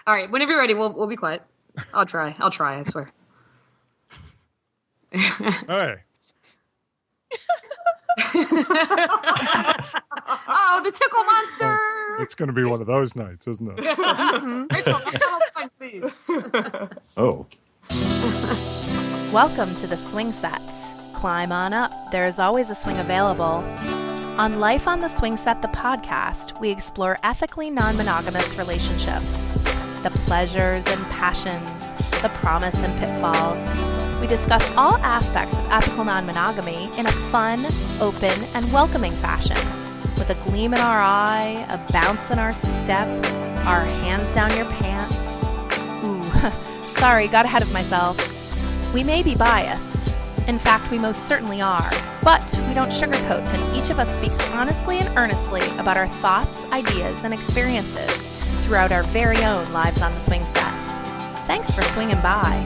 All right, whenever you're ready, we'll be quiet. I'll try, I swear. Hey. Oh, the tickle monster! It's going to be one of those nights, isn't it? Rachel, come on, please. Oh. Welcome to the Swing Set. Climb on up. There is always a swing available. On Life on the Swing Set, the podcast, we explore ethically non-monogamous relationships, the pleasures and passions, the promise and pitfalls. We discuss all aspects of ethical non-monogamy in a fun, open, and welcoming fashion, with a gleam in our eye, a bounce in our step, our hands down your pants. Ooh, sorry, got ahead of myself. We may be biased. In fact, we most certainly are. But we don't sugarcoat, and each of us speaks honestly and earnestly about our thoughts, ideas, and experiences throughout our very own lives on the swing set. Thanks for swinging by.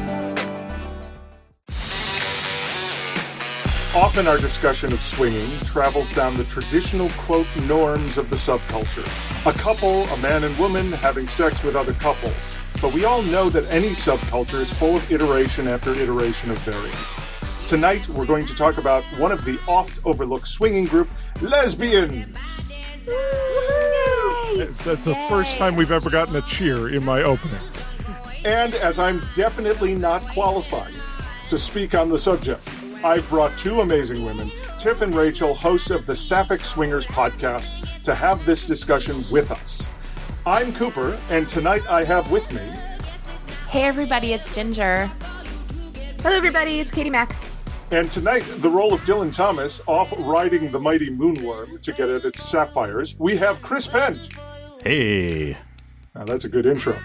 Often our discussion of swinging travels down the traditional, quote, norms of the subculture. A couple, a man and woman, having sex with other couples. But we all know that any subculture is full of iteration after iteration of variance. Tonight, we're going to talk about one of the oft-overlooked swinging group, Lesbians! That's the first time we've ever gotten a cheer in my opening. And as I'm definitely not qualified to speak on the subject, I've brought two amazing women, Tiff and Rachel, hosts of the Sapphic Swingers podcast, to have this discussion with us. I'm Cooper, and tonight I have with me... Hey everybody, it's Ginger. Hello everybody, it's Katie Mack. And tonight, the role of Dylan Thomas, off riding the mighty moonworm to get at its sapphires, we have Chris Pent. Hey. Now that's a good intro.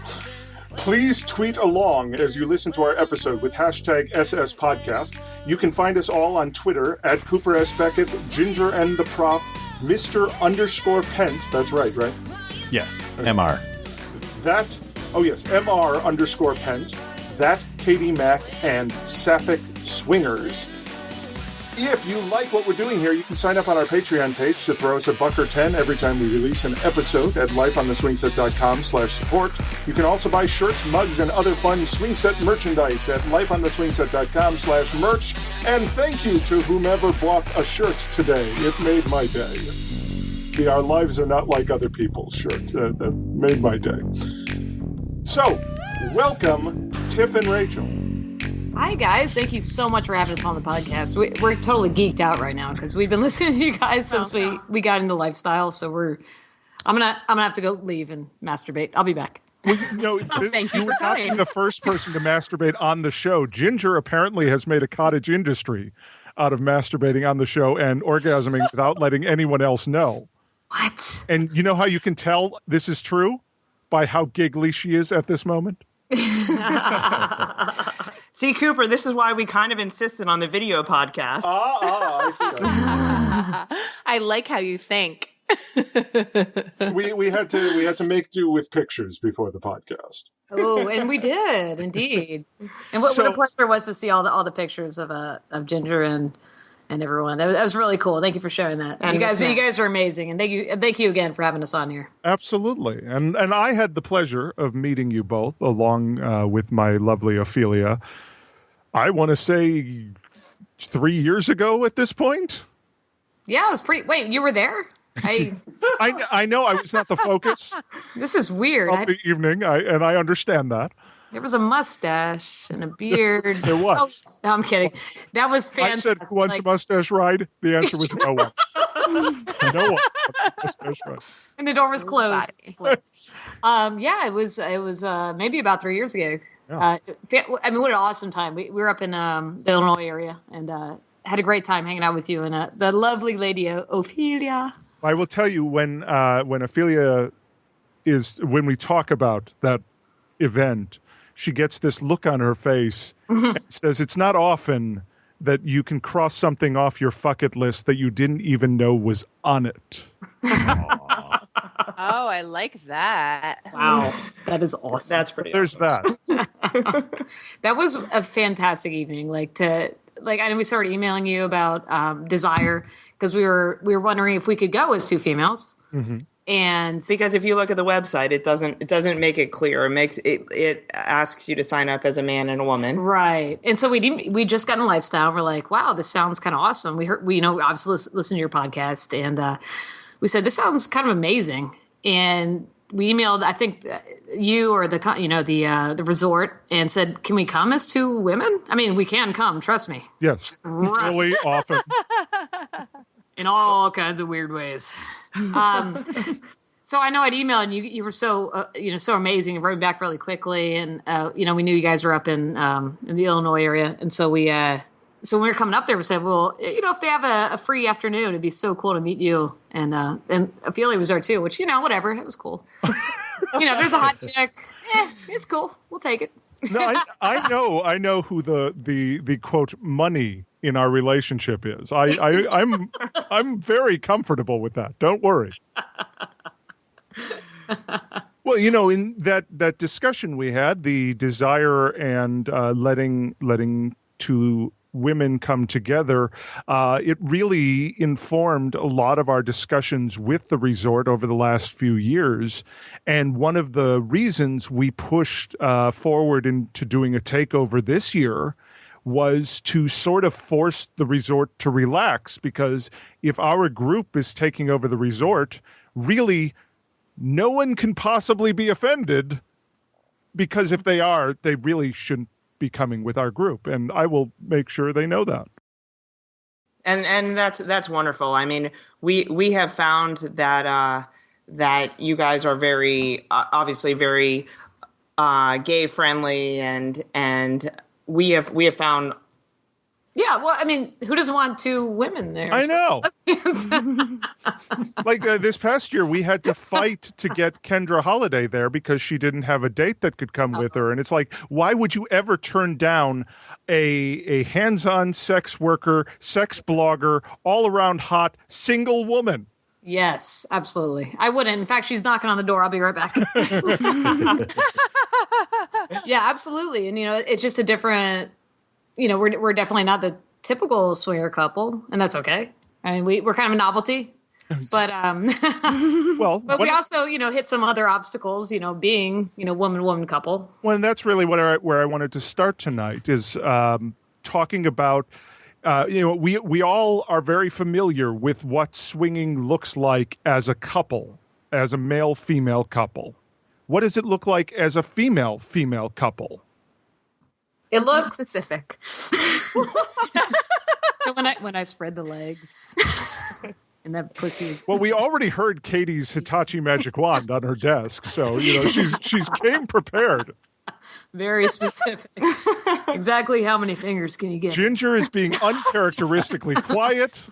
Please tweet along as you listen to our episode with hashtag SSPodcast. You can find us all on Twitter at Cooper S. Beckett, Ginger and the Prof, Mr_Pent. That's right? Yes, Okay. MR. MR_Pent. That Katie Mack and Sapphic Swingers. If you like what we're doing here, you can sign up on our Patreon page to throw us a $1 or $10 every time we release an episode at lifeontheswingset.com/support. You can also buy shirts, mugs, and other fun Swingset merchandise at lifeontheswingset.com/merch. And thank you to whomever bought a shirt today. It made my day. Our lives are not like other people's shirt. That made my day. So, welcome, Tiff and Rachel. Hi guys, thank you so much for having us on the podcast. We're totally geeked out right now because we've been listening to you guys since we got into lifestyle. So I'm gonna have to go leave and masturbate. I'll be back. Well, thank you you for would not be coming. the first person to masturbate on the show. Ginger apparently has made a cottage industry out of masturbating on the show and orgasming without letting anyone else know. What? And you know how you can tell this is true? By how giggly she is at this moment. See, Cooper, this is why we kind of insisted on the video podcast. I see. I like how you think. we had to make do with pictures before the podcast. Oh, and we did indeed. And what a pleasure it was to see all the pictures of Ginger and everyone. That was really cool. Thank you for sharing that. And you guys are amazing, and thank you again for having us on here. Absolutely, and I had the pleasure of meeting you both along with my lovely Ophelia. I want to say 3 years ago at this point. Yeah, it was pretty. Wait, you were there? I know I was not the focus This is weird. of the evening, and I understand that. There was a mustache and a beard. There was. Oh, no, I'm kidding. That was fantastic. I said, who wants a mustache ride? The answer was no one. No one. Mustache ride. And the door was closed. Yeah, it was maybe about 3 years ago. Yeah. I mean, what an awesome time. We were up in the Illinois area and had a great time hanging out with you and the lovely lady Ophelia. I will tell you when Ophelia when we talk about that event, she gets this look on her face and says it's not often that you can cross something off your fuck it list that you didn't even know was on it. Oh, I like that. Wow, that is awesome. That's pretty There's awesome. that. That was a fantastic evening. I know we started emailing you about Desire because we were wondering if we could go as two females. Mm-hmm. And because if you look at the website, it doesn't make it clear. It asks you to sign up as a man and a woman. Right. And so we just got in Lifestyle. We're like, wow, this sounds kind of awesome. We obviously listen to your podcast, and we said, this sounds kind of amazing. And we emailed, I think, you or the resort, and said, can we come as two women? I mean, we can come, trust me. Yes, really often. In all kinds of weird ways. So I know I'd emailed, and you were so so amazing, and wrote back really quickly. And we knew you guys were up in the Illinois area, and so when we were coming up there, we said, well, if they have a free afternoon, it'd be so cool to meet you. And Ophelia was there too, which whatever, it was cool. There's a hot chick. It's cool. We'll take it. No, I know who the quote money in our relationship is. I'm very comfortable with that. Don't worry. Well, in that discussion we had, the desire and letting two women come together, it really informed a lot of our discussions with the resort over the last few years. And one of the reasons we pushed forward into doing a takeover this year was to sort of force the resort to relax, because if our group is taking over the resort, really no one can possibly be offended, because if they are, they really shouldn't be coming with our group, and I will make sure they know that. And that's wonderful. I mean, we have found that that you guys are very obviously very gay friendly, and we have found. Yeah, well, I mean, who doesn't want two women there? I know. Like this past year, we had to fight to get Kendra Holiday there because she didn't have a date that could come with her. And it's like, why would you ever turn down a hands-on sex worker, sex blogger, all-around hot, single woman? Yes, absolutely. I wouldn't. In fact, she's knocking on the door. I'll be right back. Yeah, absolutely. And, it's just a different... we're definitely not the typical swinger couple, and that's okay. I mean, we're kind of a novelty, but but we also hit some other obstacles. Being woman couple. Well, and that's really where I wanted to start tonight is talking about. We all are very familiar with what swinging looks like as a couple, as a male-female couple. What does it look like as a female-female couple? It looks specific. So when I spread the legs and that pussy is... Well, we already heard Katie's Hitachi magic wand on her desk, so she's came prepared. Very specific. Exactly how many fingers can you get? Ginger is being uncharacteristically quiet.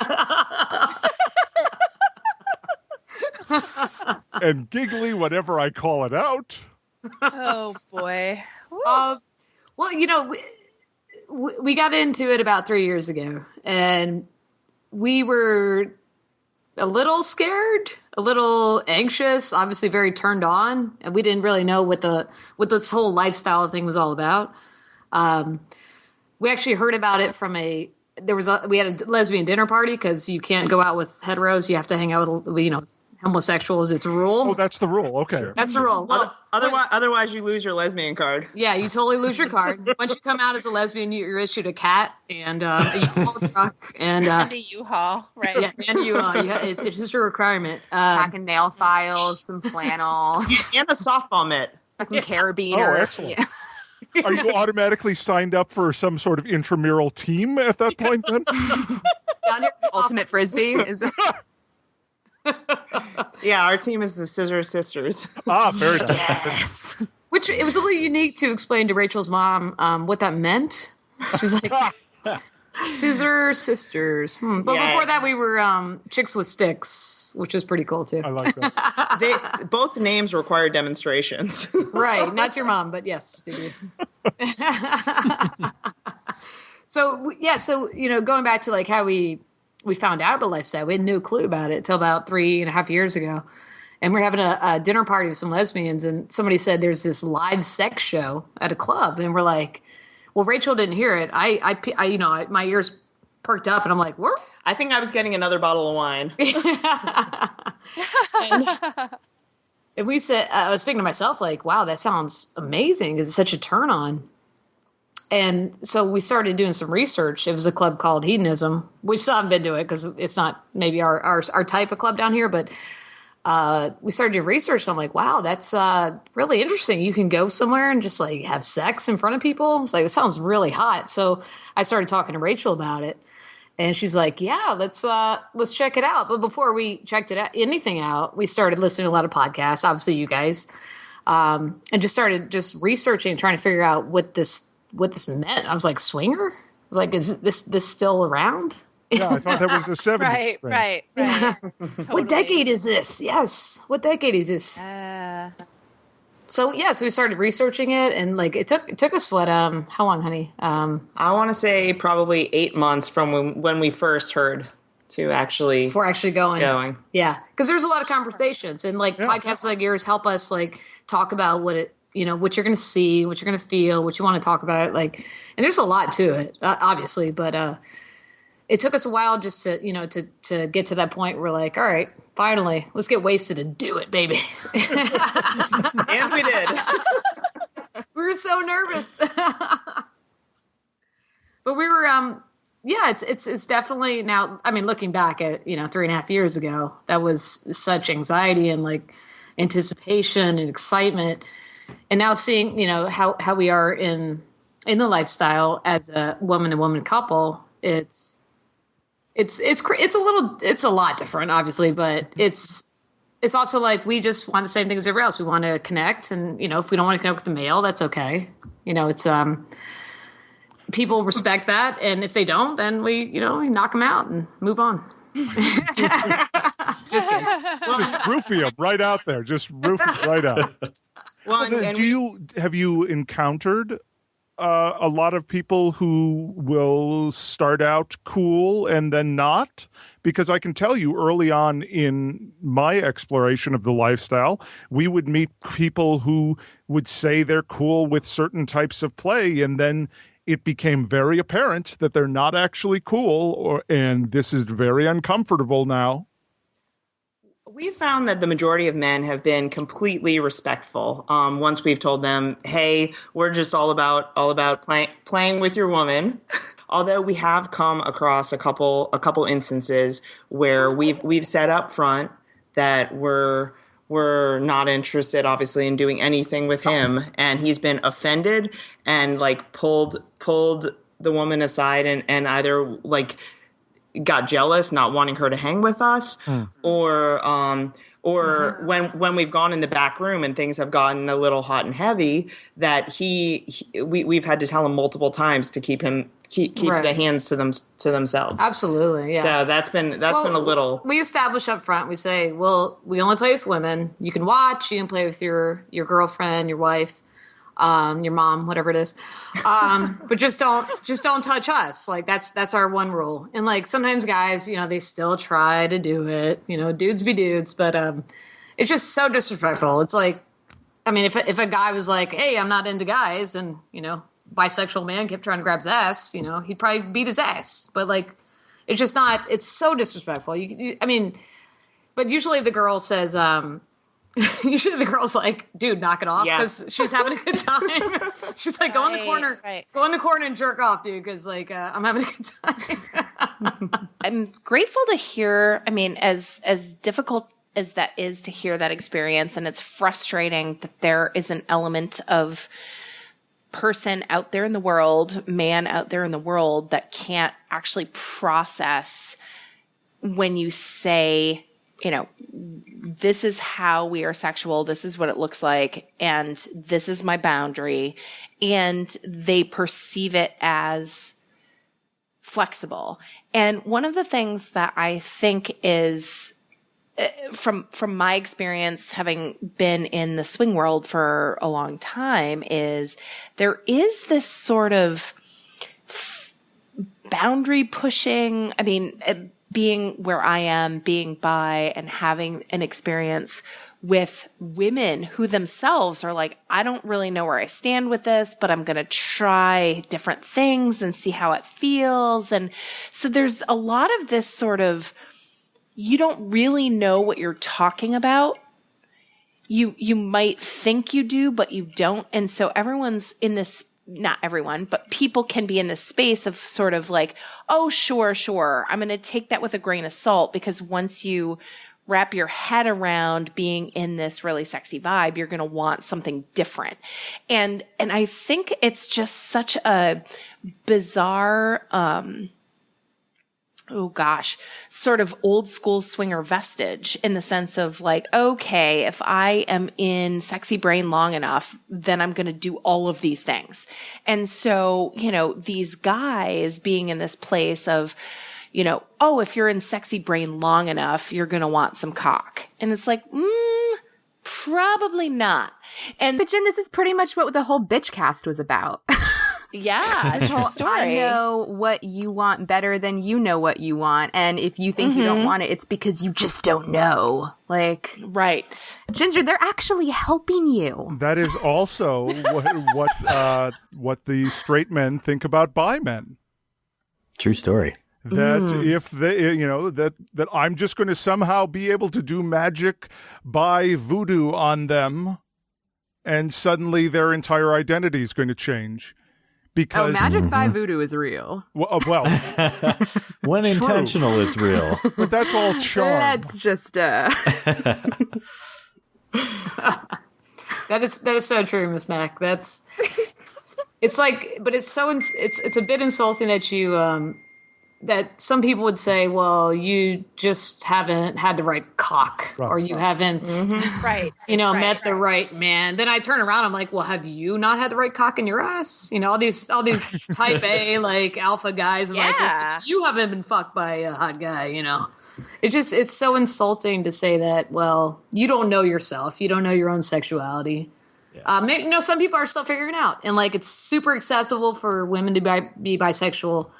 And giggly whenever I call it out. Oh, boy. Well, we got into it about 3 years ago, and we were a little scared, a little anxious, obviously very turned on, and we didn't really know what this whole lifestyle thing was all about. We actually heard about it from we had a lesbian dinner party, because you can't go out with heteros, you have to hang out with homosexuals. It's a rule. Oh, that's the rule. Okay. Sure. That's the rule. Well, otherwise you lose your lesbian card. Yeah, you totally lose your card. Once you come out as a lesbian, you're issued a cat and a U-Haul truck and a U-Haul, right? Yeah, and U-Haul. Yeah, it's just a requirement. Packing nail files, some flannel, and a softball mitt, fucking carabiner. Oh, excellent. Yeah. Are you automatically signed up for some sort of intramural team at that point then? Ultimate Frisbee is. Yeah, our team is the Scissor Sisters. Ah, very nice. Yes. Which it was a little unique to explain to Rachel's mom what that meant. She's like, Scissor Sisters. But before that, we were Chicks with Sticks, which was pretty cool too. I like that. Both names require demonstrations. Right, not your mom, but yes, they do. So going back to like how we found out about lifestyle. We had no clue about it until about 3.5 years ago. And we're having a dinner party with some lesbians, and somebody said there's this live sex show at a club. And we're like, well, Rachel didn't hear it. My ears perked up, and I'm like, what? I think I was getting another bottle of wine. And we said, I was thinking to myself, like, wow, that sounds amazing. It's such a turn on. And so we started doing some research. It was a club called Hedonism. We still haven't been to it because it's not maybe our type of club down here, but we started doing research. And I'm like, wow, that's really interesting. You can go somewhere and just like have sex in front of people. It's like, it sounds really hot. So I started talking to Rachel about it. And she's like, yeah, let's check it out. But before we checked anything out, we started listening to a lot of podcasts, obviously you guys, and just started researching and trying to figure out what this meant. I was like, swinger? I was like, is this still around? Yeah, I thought that was the 70s thing. Right. Totally. What decade is this? Yes. What decade is this? So we started researching it, and like it took us what how long, honey? I want to say probably 8 months from when we first heard to actually before actually going. Yeah, because there's a lot of conversations, and like podcasts like yours help us like talk about what you're going to see, what you're going to feel, what you want to talk about. Like, and there's a lot to it, obviously, but it took us a while just to to get to that point where we're like, all right, finally, let's get wasted and do it, baby. And we did. We were so nervous. But we were, it's definitely now, I mean, looking back at, 3.5 years ago, that was such anxiety and like anticipation and excitement. And now seeing, how we are in the lifestyle as a woman and woman couple, it's a lot different, obviously, but it's also like we just want the same thing as everybody else. We want to connect, and if we don't want to connect with the male, that's okay. It's people respect that, and if they don't, then we knock them out and move on. Just kidding. Just roofie them right out there. Just roof it right out. Well, have you encountered a lot of people who will start out cool and then not? Because I can tell you early on in my exploration of the lifestyle, we would meet people who would say they're cool with certain types of play, and then it became very apparent that they're not actually cool, and this is very uncomfortable now. We found that the majority of men have been completely respectful. Once we've told them, "Hey, we're just all about playing with your woman." Although we have come across a couple instances where we've said up front that we're not interested, obviously, in doing anything with him, and he's been offended and like pulled the woman aside and either like got jealous, not wanting her to hang with us, or when we've gone in the back room and things have gotten a little hot and heavy, that we've had to tell him multiple times to keep the hands to themselves. Absolutely, yeah. So that's been a little. We establish up front. We say, well, we only play with women. You can watch. You can play with your girlfriend, your wife, your mom, whatever it is. But just don't touch us. Like that's our one rule. And like sometimes guys, they still try to do it. Dudes be dudes, but it's just so disrespectful. It's like, I mean, if a guy was like, "Hey, I'm not into guys," and bisexual man kept trying to grab his ass, he'd probably beat his ass. But like, it's just not. It's so disrespectful. But usually the girl says. Usually the girl's like, "Dude, knock it off," because she's having a good time. She's like, "Go in the corner and jerk off, dude," because like I'm having a good time. I'm grateful to hear. I mean, as difficult as that is to hear that experience, and it's frustrating that there is an element of person out there in the world, man out there in the world, that can't actually process when you say, this is how we are sexual. This is what it looks like. And this is my boundary. And they perceive it as flexible. And one of the things that I think is from my experience, having been in the swing world for a long time, is there is this sort of boundary pushing. I mean, being where I am, being bi, and having an experience with women who themselves are like, I don't really know where I stand with this, but I'm going to try different things and see how it feels. And so there's a lot of this sort of, you don't really know what you're talking about. You might think you do, but you don't. And so everyone's in this, not everyone, but people can be in this space of sort of like, oh, sure. I'm going to take that with a grain of salt, because once you wrap your head around being in this really sexy vibe, you're going to want something different. And I think it's just such a bizarre, sort of old school swinger vestige, in the sense of like, okay, if I am in sexy brain long enough, then I'm going to do all of these things. And so, these guys being in this place of, oh, if you're in sexy brain long enough, you're going to want some cock. And it's like, probably not. But Jen, this is pretty much what the whole bitch cast was about. Yeah, true story. I know what you want better than you know what you want. And if you think you don't want it, it's because you just don't know. Like, right. Ginger, they're actually helping you. That is also what the straight men think about bi men. True story. That if they, that I'm just going to somehow be able to do magic by voodoo on them, and suddenly their entire identity is going to change. Because magic by voodoo is real. Well, when intentional, it's real. But that's all charm. Let's just. That is so true, Miss Mac. It's like, but it's so it's a bit insulting that you that some people would say, well, you just haven't had the right cock, or you haven't, met the right man. Then I turn around, I'm like, well, have you not had the right cock in your ass? All these type A, like, alpha guys. I'm like, well, you haven't been fucked by a hot guy, It's so insulting to say that, well, you don't know yourself. You don't know your own sexuality. Yeah. Some people are still figuring it out. And, like, it's super acceptable for women to be bisexual.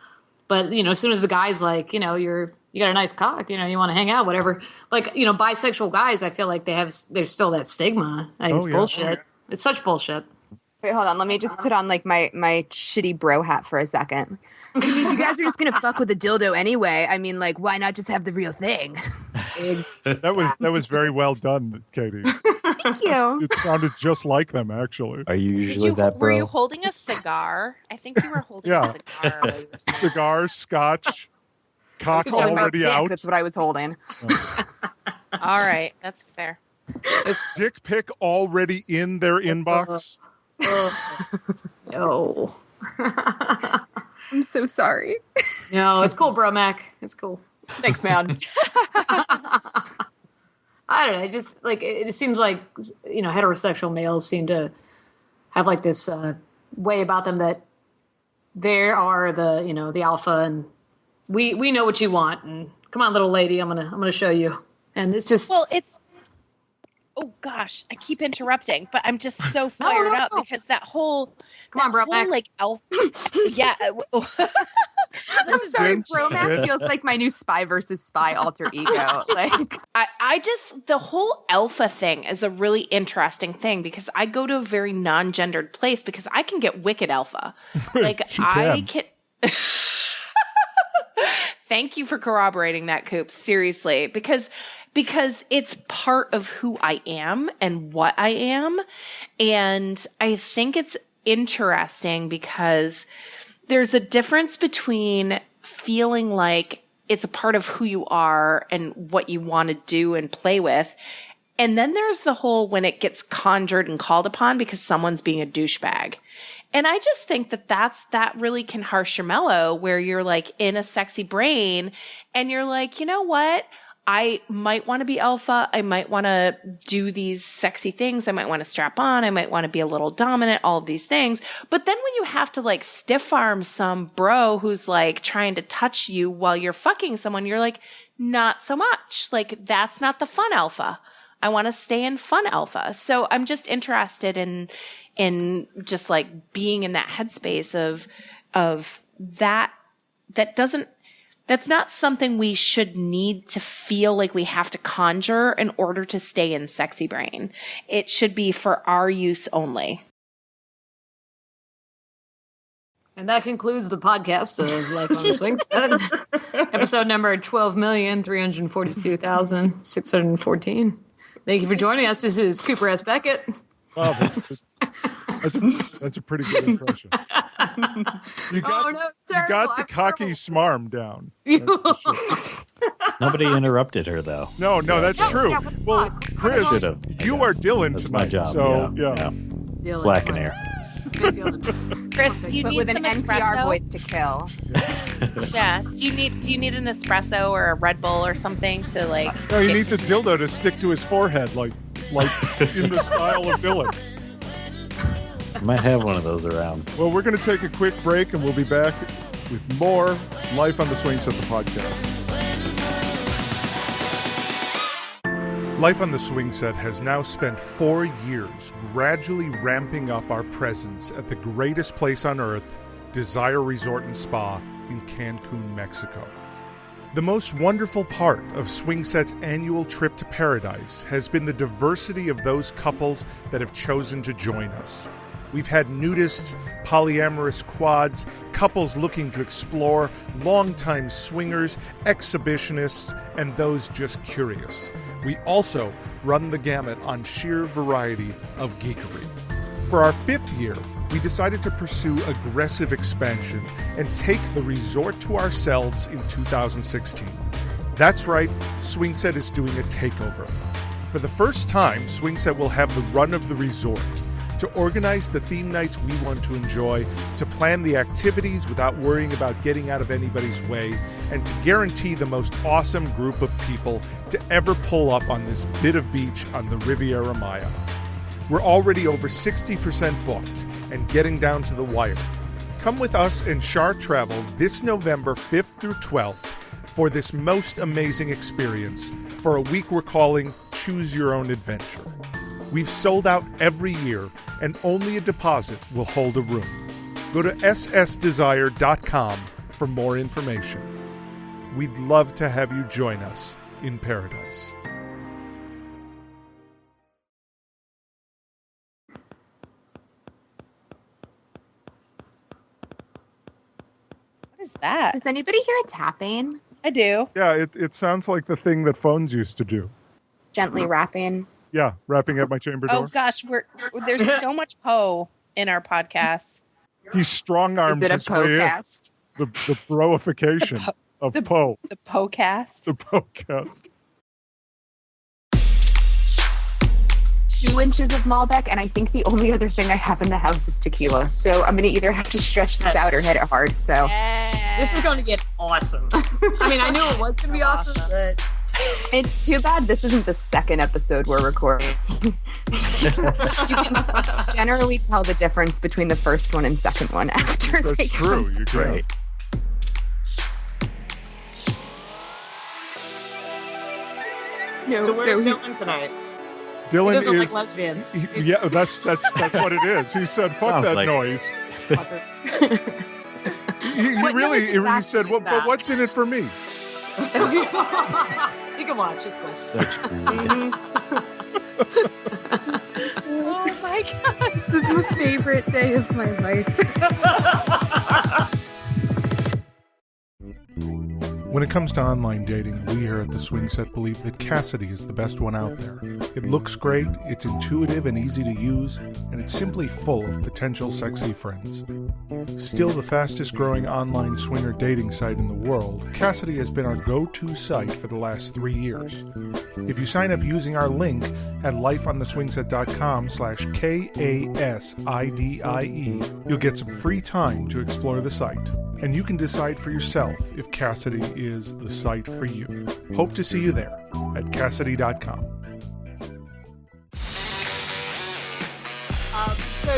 But, as soon as the guy's like, you got a nice cock, you want to hang out, whatever. Like, bisexual guys, I feel like there's still that stigma. Like, it's bullshit. It's such bullshit. Wait, hold on. Let me just put on, like, my shitty bro hat for a second. You guys are just going to fuck with a dildo anyway. I mean, like, why not just have the real thing? That was very well done, Katie. Thank you. It sounded just like them, actually. Are you usually that bro? Were you holding a cigar? I think you were holding a cigar. While you were saying cigar, scotch, cock already out. That's what I was holding. All right, that's fair. Is dick pic already in their inbox? No. I'm so sorry. No, it's cool, bro, Mac. It's cool. Thanks, man. I don't know. Just like it seems like heterosexual males seem to have like this way about them that they are the alpha, and we know what you want. And come on, little lady, I'm gonna show you. And it's just oh gosh, I keep interrupting, but I'm just so fired up because that whole like alpha, yeah. I'm sorry, Bromac feels like my new spy versus spy alter ego. Like, I just, the whole alpha thing is a really interesting thing, because I go to a very non-gendered place because I can get wicked alpha. Like, I can. Thank you for corroborating that, Coop. Seriously, because it's part of who I am and what I am. And I think it's interesting because there's a difference between feeling like it's a part of who you are and what you want to do and play with. And then there's the whole when it gets conjured and called upon because someone's being a douchebag. And I just think that really can harsh your mellow, where you're like in a sexy brain and you're like, you know what? I might want to be alpha. I might want to do these sexy things. I might want to strap on. I might want to be a little dominant, all of these things. But then when you have to like stiff arm some bro who's like trying to touch you while you're fucking someone, you're like, not so much. Like, that's not the fun alpha. I want to stay in fun alpha. So I'm just interested in just like being in that headspace of that doesn't, that's not something we should need to feel like we have to conjure in order to stay in sexy brain. It should be for our use only. And that concludes the podcast of Life on the Swing Set. Episode number 12,342,614. Thank you for joining us. This is Cooper S. Beckett. Wow, that's a pretty good impression. You got the cocky smarm down. Nobody interrupted her, though. No, that's true. Well, Chris, you are Dylan That's tonight. my job. So, yeah. Dylan, Slacking here. Chris, do you need With some an NPR espresso? voice to kill. Yeah. Do you need an espresso or a Red Bull or something to like? No, he needs a dildo to stick to his forehead, like in the style of Dylan. Might have one of those around. Well, we're going to take a quick break, and we'll be back with more Life on the Swing Set, the podcast. Life on the Swing Set has now spent 4 years gradually ramping up our presence at the greatest place on earth, Desire Resort and Spa in Cancun, Mexico. The most wonderful part of Swing Set's annual trip to paradise has been the diversity of those couples that have chosen to join us. We've had nudists, polyamorous quads, couples looking to explore, longtime swingers, exhibitionists, and those just curious. We also run the gamut on sheer variety of geekery. For our 5th year, we decided to pursue aggressive expansion and take the resort to ourselves in 2016. That's right, Swing Set is doing a takeover. For the first time, Swing Set will have the run of the resort, to organize the theme nights we want to enjoy, to plan the activities without worrying about getting out of anybody's way, and to guarantee the most awesome group of people to ever pull up on this bit of beach on the Riviera Maya. We're already over 60% booked and getting down to the wire. Come with us and Char Travel this November 5th through 12th for this most amazing experience for a week we're calling Choose Your Own Adventure. We've sold out every year, and only a deposit will hold a room. Go to ssdesire.com for more information. We'd love to have you join us in paradise. What is that? Does anybody hear a tapping? I do. Yeah, it sounds like the thing that phones used to do. Gently rapping. Yeah, rapping at my chamber door. Oh gosh, there's so much Poe in our podcast. He strong-armed Is it a his way in. podcast? The broification of Poe. The Poecast. The Poecast. 2 inches of Malbec, and I think the only other thing I have in the house is tequila. So I'm going to either have to stretch this out or hit it hard. So This is going to get awesome. I mean, I knew it was going to be awesome, but it's too bad this isn't the second episode we're recording. You can generally tell the difference between the first one and second one after. That's true. You're Right. So where's Dylan tonight? he Dylan doesn't is. like lesbians. Yeah, that's what it is. He said, "Fuck Sounds that like- noise." He What really noise he exactly said, is "But that?" what's in it for me?" You can watch. It's cool. Such greed. Oh my gosh. This is my favorite day of my life. When it comes to online dating, we here at the Swing Set believe that Cassidy is the best one out there. It looks great, it's intuitive and easy to use, and it's simply full of potential sexy friends. Still the fastest growing online swinger dating site in the world, Cassidy has been our go-to site for the last 3 years. If you sign up using our link at lifeontheswingset.com/KASIDIE, you'll get some free time to explore the site. And you can decide for yourself if Cassidy is the site for you. Hope to see you there at Cassidy.com. So,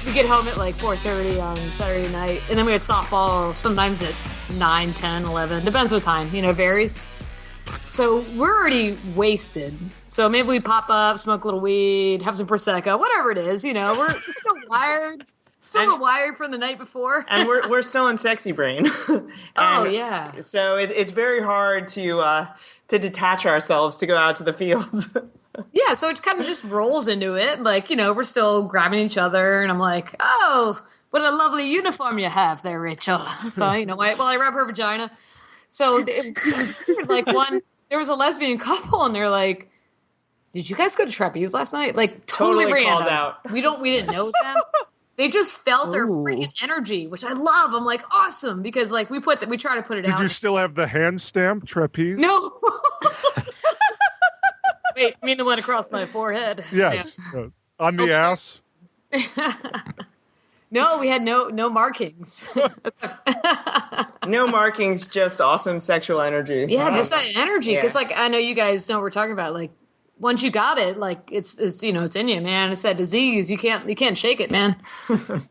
we get home at like 4:30 on Saturday night, and then we had softball sometimes at 9, 10, 11. Depends what time, varies. So we're already wasted. So maybe we pop up, smoke a little weed, have some Prosecco, whatever it is, we're still wired. Still wired from the night before. And we're still in sexy brain. Oh, yeah. So it's very hard to detach ourselves to go out to the fields. Yeah, so it kind of just rolls into it. Like, we're still grabbing each other, and I'm like, oh, what a lovely uniform you have there, Rachel. So, I rub her vagina. So it was weird. Like there was a lesbian couple and they're like, did you guys go to trapeze last night? Like totally random. Called out. We didn't know them. They just felt their freaking energy, which I love. I'm like, awesome. Because like we try to put it out. Did you still have the hand stamp trapeze? No. Wait, you mean the one across my forehead? Yes. Yes. On the ass? No, we had no markings. No markings, just awesome sexual energy. Yeah, just that energy. Because like I know you guys know what we're talking about. Like once you got it, like it's it's in you, man. It's that disease. You can't shake it, man.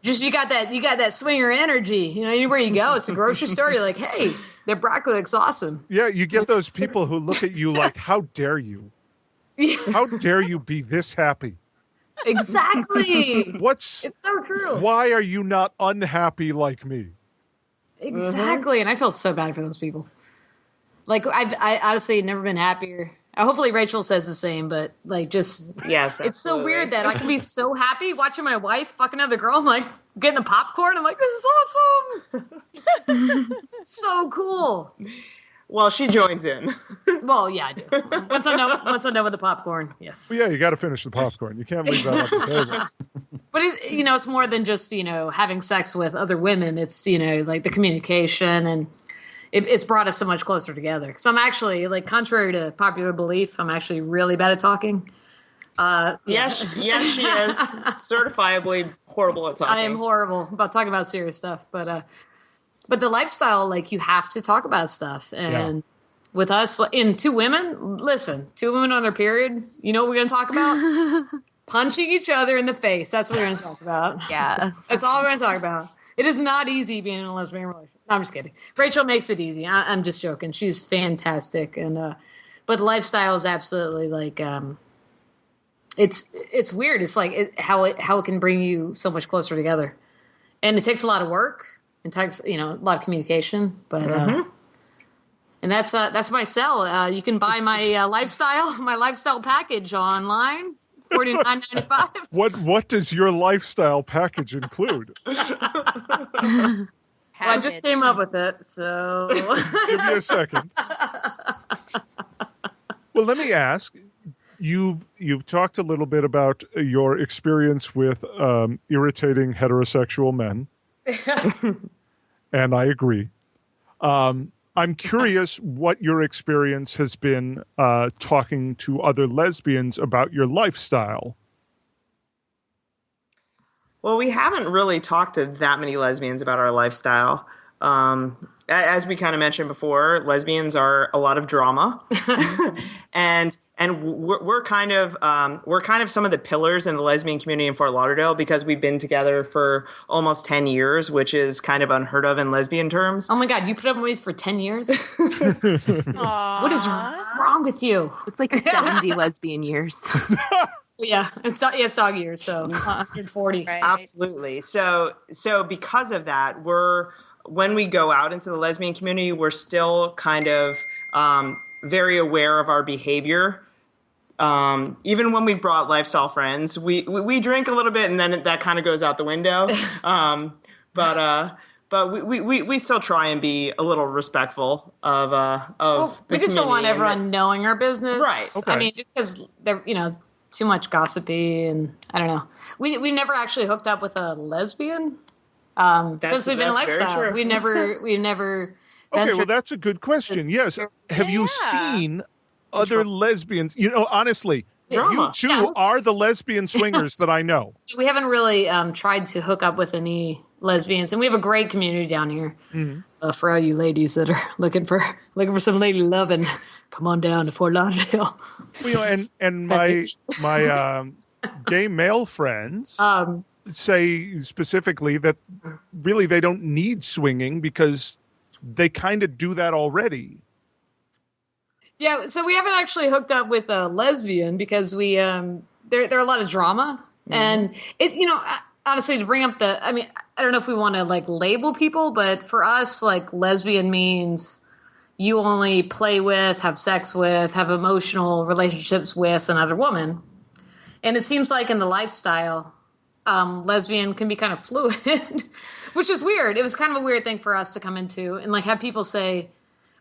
Just you got that swinger energy. Anywhere you go, it's the grocery store. You're like, hey, that broccoli looks awesome. Yeah, you get those people who look at you like, how dare you? How dare you be this happy? Exactly. It's so true. Why are you not unhappy like me? Exactly. And I feel so bad for those people. Like I honestly never been happier. Hopefully Rachel says the same, but like just yes, it's so weird that I can be so happy watching my wife fuck another girl. I'm like getting the popcorn. I'm like, this is awesome. It's so cool. Well, she joins in. Well, yeah, I do. Once I'm done with the popcorn, yes. Well, yeah, you got to finish the popcorn. You can't leave that on the table. But it's more than just having sex with other women. It's like the communication, and it's brought us so much closer together. Because I'm actually like, contrary to popular belief, I'm actually really bad at talking. Yes, she is certifiably horrible at talking. I am horrible about talking about serious stuff, but the lifestyle, like, you have to talk about stuff. And with us, in two women on their period, you know what we're going to talk about? Punching each other in the face. That's what we're going to talk about. Yes. That's all we're going to talk about. It is not easy being in a lesbian relationship. No, I'm just kidding. Rachel makes it easy. I'm just joking. She's fantastic. But lifestyle is absolutely like, it's weird. It's like how it can bring you so much closer together. And it takes a lot of work. It takes, a lot of communication, but, and that's my sell. You can buy my lifestyle package online, $49.95. What does your lifestyle package include? Well, I just came up with it, so. Give me a second. Well, let me ask, you've talked a little bit about your experience with irritating heterosexual men. And I agree. I'm curious what your experience has been talking to other lesbians about your lifestyle. Well, we haven't really talked to that many lesbians about our lifestyle. As we kind of mentioned before, lesbians are a lot of drama, and we're kind of some of the pillars in the lesbian community in Fort Lauderdale because we've been together for almost 10 years, which is kind of unheard of in lesbian terms. Oh my God, you put up with me for 10 years? What is wrong with you? It's like 70 lesbian years. Yeah, it's dog years, so 140. Right. Absolutely. So because of that, when we go out into the lesbian community, we're still kind of very aware of our behavior. Even when we brought lifestyle friends, we drink a little bit and then that kind of goes out the window. But we still try and be a little respectful of we just don't want everyone knowing our business, right? Okay. I mean, just because they're too much gossipy, and I don't know. We never actually hooked up with a lesbian since we've been in lifestyle. We never. Okay, well, that's a good question. Yes, have you seen other lesbians? Honestly, you two are the lesbian swingers that I know. So we haven't really tried to hook up with any lesbians, and we have a great community down here. Mm-hmm. For all you ladies that are looking for some lady loving, come on down to Fort Lauderdale. Well, and my gay male friends say specifically that really they don't need swinging because they kind of do that already. Yeah, so we haven't actually hooked up with a lesbian because we there are a lot of drama, and it honestly to bring up I don't know if we want to like label people, but for us, like, lesbian means you only play with, have sex with, have emotional relationships with another woman, and it seems like in the lifestyle, lesbian can be kind of fluid, which is weird. It was kind of a weird thing for us to come into and like have people say,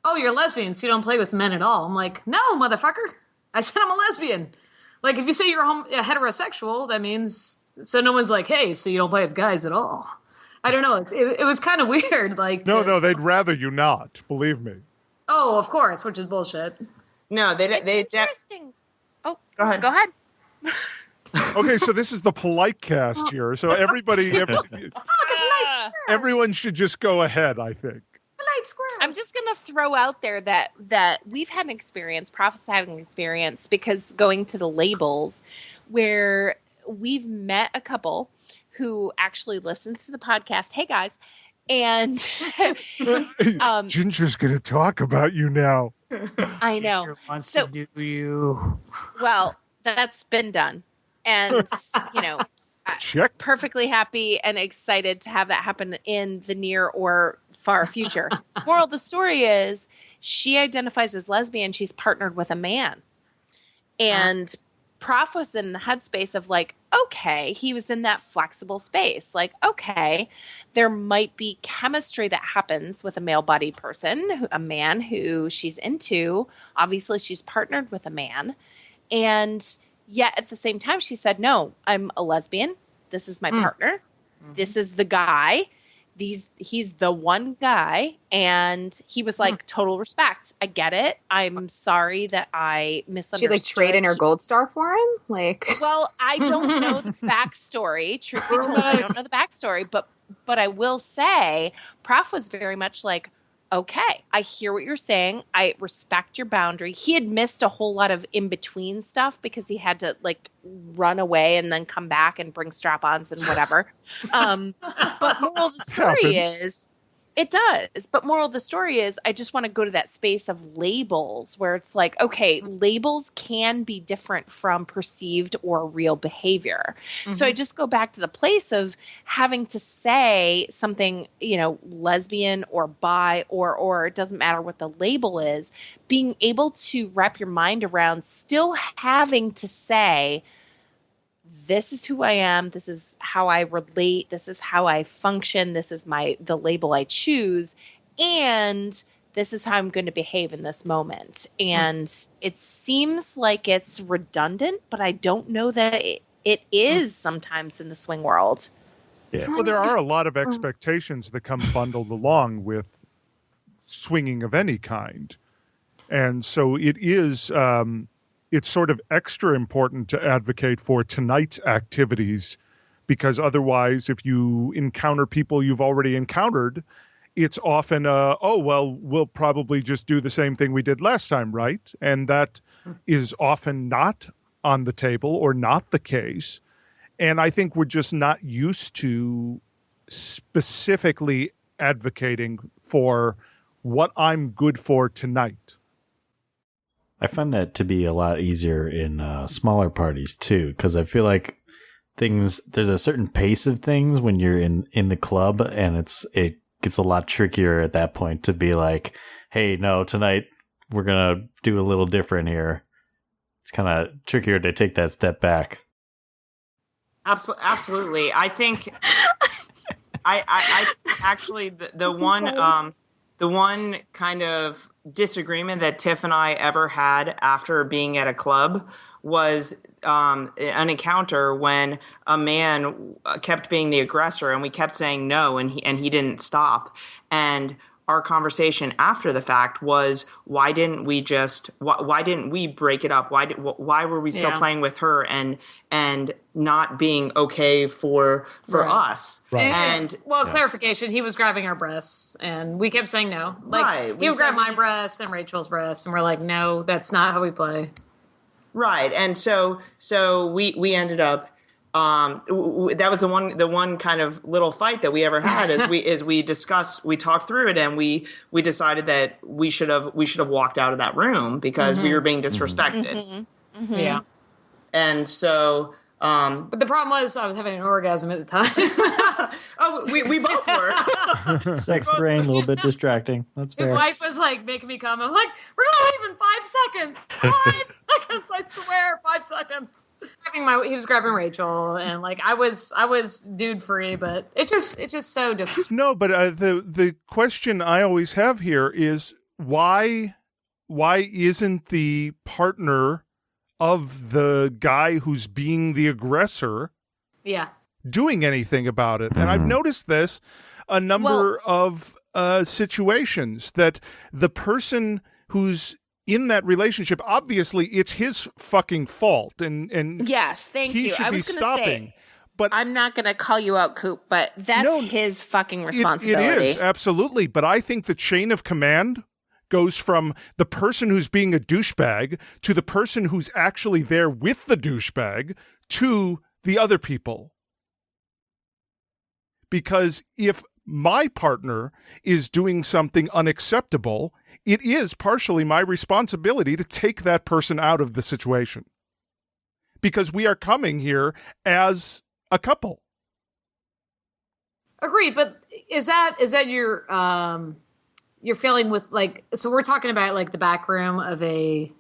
"Oh, you're lesbian, so you don't play with men at all." I'm like, "No, motherfucker. I said I'm a lesbian." Like, if you say you're heterosexual, that means so no one's like, "Hey, so you don't play with guys at all." I don't know. It was kind of weird. Like, No, they'd rather you not. Believe me. Oh, of course, which is bullshit. No, they Interesting. Oh, Go ahead. Go ahead. Okay, so this is the polite cast here. So everyone should just go ahead, I think. I'm just going to throw out there that we've had an experience, Prophet's had an experience, because going to the labels where we've met a couple who actually listens to the podcast. Hey, guys. And Ginger's going to talk about you now. I know. Ginger wants to do you. Well, that's been done. And, Check. perfectly happy and excited to have that happen in the near or far future. Moral of the story is she identifies as lesbian. She's partnered with a man. And Prof was in the headspace of like, okay, he was in that flexible space. Like, okay, there might be chemistry that happens with a male-bodied person, a man who she's into. Obviously, she's partnered with a man. And yet at the same time, she said, no, I'm a lesbian. This is my partner. Mm-hmm. This is the guy. He's the one guy. And he was like, total respect. I get it. I'm sorry that I misunderstood. She like trade in her gold star for him? Like, well, I don't know the backstory. Truth be told, I don't know the backstory. But I will say, Prof was very much like, okay, I hear what you're saying. I respect your boundary. He had missed a whole lot of in-between stuff because he had to like run away and then come back and bring strap-ons and whatever. But moral of the story is, it does. But moral of the story is, I just want to go to that space of labels where it's like, okay, labels can be different from perceived or real behavior. Mm-hmm. So I just go back to the place of having to say something, lesbian or bi or it doesn't matter what the label is, being able to wrap your mind around still having to say, this is who I am. This is how I relate. This is how I function. This is the label I choose. And this is how I'm going to behave in this moment. And it seems like it's redundant, but I don't know that it is sometimes in the swing world. Yeah. Well, there are a lot of expectations that come bundled along with swinging of any kind. And so it is... it's sort of extra important to advocate for tonight's activities because otherwise, if you encounter people you've already encountered, it's often, we'll probably just do the same thing we did last time, right? And that is often not on the table or not the case. And I think we're just not used to specifically advocating for what I'm good for tonight. I find that to be a lot easier in smaller parties too, because I feel like there's a certain pace of things when you're in the club, and it gets a lot trickier at that point to be like, hey, no, tonight we're gonna do a little different here. It's kind of trickier to take that step back. Absolutely, I think I actually the one kind of disagreement that Tiff and I ever had after being at a club was an encounter when a man kept being the aggressor and we kept saying no and he didn't stop. And our conversation after the fact was, why didn't we break it up? Why were we still playing with her and not being okay for us? Right. And clarification, he was grabbing our breasts and we kept saying no. Like he would grab my breasts and Rachel's breasts and we're like, no, that's not how we play. Right. And so we ended up that was the one kind of little fight that we ever had is we talked through it and we decided that we should have walked out of that room because we were being disrespected. Mm-hmm. Mm-hmm. Yeah. And so but the problem was I was having an orgasm at the time. we both were. Sex brain, a little bit distracting. That's fair. His wife was like making me come. I'm like, we're gonna leave in 5 seconds. 5 seconds, I swear, 5 seconds. he was grabbing Rachel, and like I was dude free, but it's just so different. No, but the question I always have here is why isn't the partner of the guy who's being the aggressor doing anything about it? And I've noticed this a number of situations that the person who's in that relationship, obviously it's his fucking fault, and yes, thank you. He should be stopping. But I'm not going to call you out, Coop, but that's his fucking responsibility. It is, absolutely. But I think the chain of command goes from the person who's being a douchebag to the person who's actually there with the douchebag to the other people. Because if my partner is doing something unacceptable, it is partially my responsibility to take that person out of the situation. Because we are coming here as a couple. Agreed, but is that your feeling with like, so we're talking about like the back room of the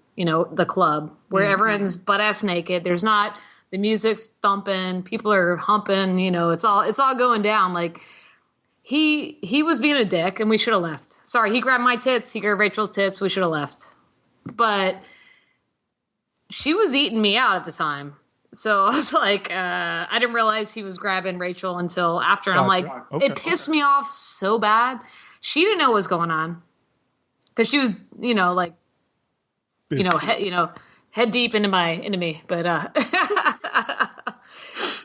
club where everyone's butt ass naked. There's not, the music's thumping, people are humping, it's all going down. Like he was being a dick and we should have left. Sorry, he grabbed my tits, he grabbed Rachel's tits, we should have left. But she was eating me out at the time. So I was like, I didn't realize he was grabbing Rachel until after. And I'm like, it pissed me off so bad. She didn't know what was going on because she was, head deep into me. But I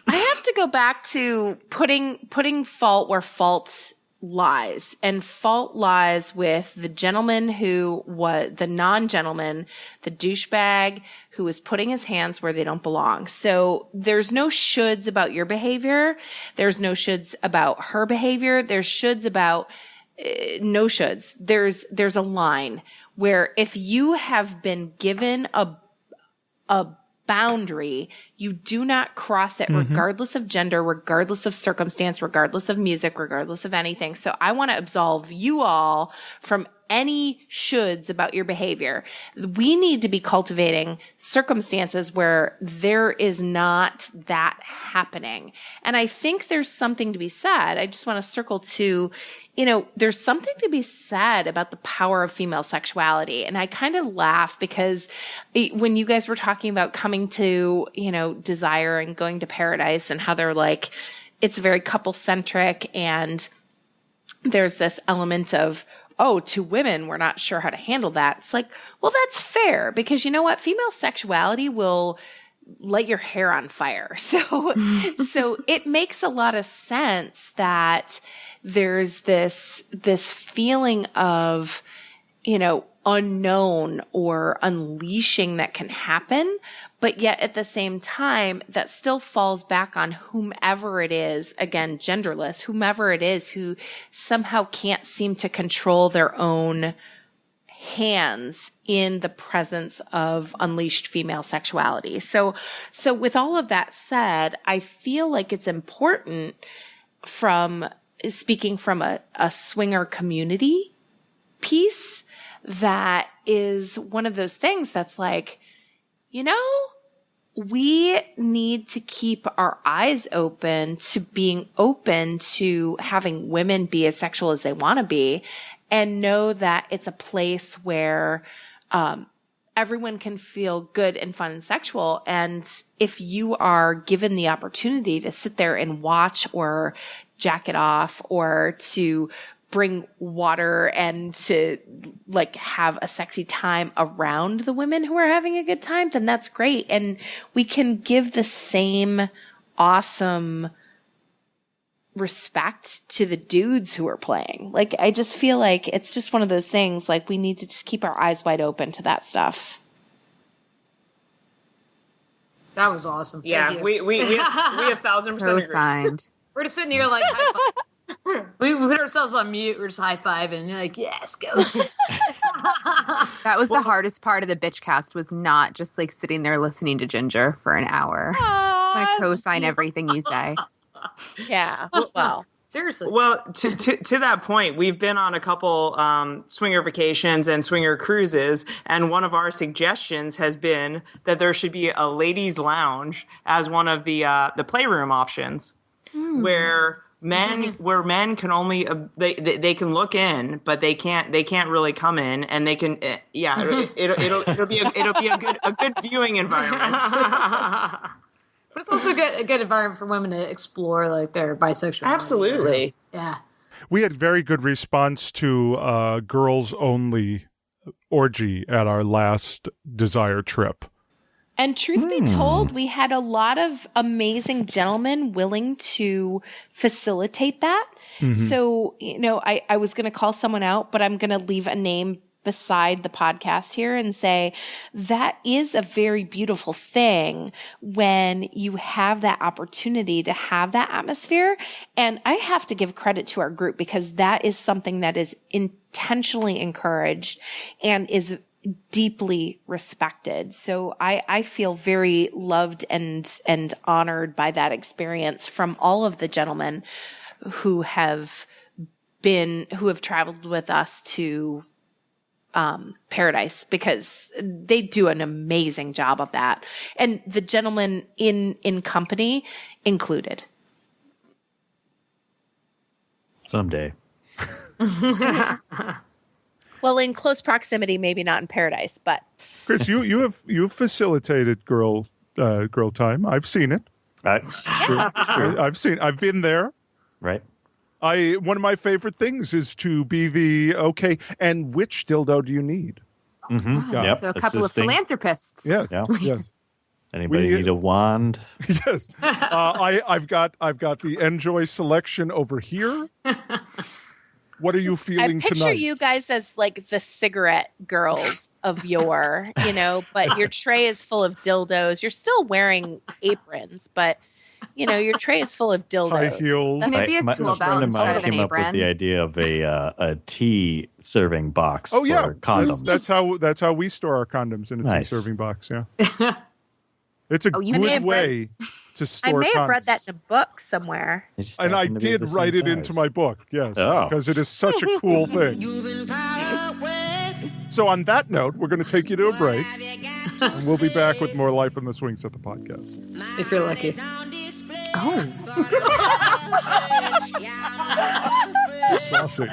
have to go back to putting fault where fault lies, and fault lies with the gentleman who was the non-gentleman, the douchebag who was putting his hands where they don't belong. So there's no shoulds about your behavior. There's no shoulds about her behavior. There's shoulds about no shoulds. There's a line where if you have been given a boundary, you do not cross it regardless of gender, regardless of circumstance, regardless of music, regardless of anything. So I want to absolve you all from any shoulds about your behavior. We need to be cultivating circumstances where there is not that happening. And I think there's something to be said. I just want to circle to, there's something to be said about the power of female sexuality. And I kind of laugh because when you guys were talking about coming to, desire and going to paradise and how they're like, it's very couple centric and there's this element of, oh, to women, we're not sure how to handle that. It's like, well, that's fair because you know what? Female sexuality will light your hair on fire. So it makes a lot of sense that there's this feeling of, unknown or unleashing that can happen. But yet at the same time, that still falls back on whomever it is, again, genderless, whomever it is who somehow can't seem to control their own hands in the presence of unleashed female sexuality. So with all of that said, I feel like it's important speaking from a swinger community piece, that is one of those things that's like, we need to keep our eyes open to being open to having women be as sexual as they want to be and know that it's a place where everyone can feel good and fun and sexual. And if you are given the opportunity to sit there and watch or jack it off or to bring water and to like have a sexy time around the women who are having a good time, then that's great. And we can give the same awesome respect to the dudes who are playing. Like, I just feel like it's just one of those things, like we need to just keep our eyes wide open to that stuff. That was awesome. Yeah, we 1,000% agree. Signed. We're just sitting here like high five. We put ourselves on mute. We're just high-fiving. You're like, yes, go. That was the hardest part of the bitch cast, was not just like sitting there listening to Ginger for an hour. Just want to co-sign everything you say. Yeah. Well, Seriously. Well, to that point, we've been on a couple swinger vacations and swinger cruises, and one of our suggestions has been that there should be a ladies' lounge as one of the playroom options, where men can only they can look in, but they can't really come in, and they can it'll be a good viewing environment. But it's also a good environment for women to explore like their bisexuality. Absolutely. Yeah. We had very good response to girls only orgy at our last Desire trip. And truth be told, we had a lot of amazing gentlemen willing to facilitate that. So, I was going to call someone out, but I'm going to leave a name beside the podcast here and say that is a very beautiful thing when you have that opportunity to have that atmosphere. And I have to give credit to our group because that is something that is intentionally encouraged and is deeply respected. So I feel very loved and honored by that experience from all of the gentlemen who have traveled with us to Paradise, because they do an amazing job of that. And the gentlemen in company included. Someday. Well, in close proximity, maybe not in Paradise, but Chris, you've facilitated girl time. I've seen it. It's true. I've been there. Right. One of my favorite things is to be the and which dildo do you need? Mm-hmm. Yeah. Yep. So a couple of philanthropists. Yes. Yeah. Yes. Anybody need a wand? Yes. I've got the Enjoy selection over here. What are you feeling I picture tonight? you guys as like the cigarette girls of yore, but your tray is full of dildos. You're still wearing aprons, but your tray is full of dildos. High heels. Maybe a My tool friend belt of mine instead of an came up with apron. the idea of a tea serving box Oh yeah, for condoms. that's how we store our condoms in a Nice. tea serving box. Yeah, it's a you may good have way to I store. may have read condoms. that in a book somewhere. They just And I happen to be did the same write it size. into my book, yes, Oh. because it is such a cool thing. So on that note, we're going to take you to a break, and we'll be back with more Life on the Swing Set, the podcast. If you're lucky. Saucy.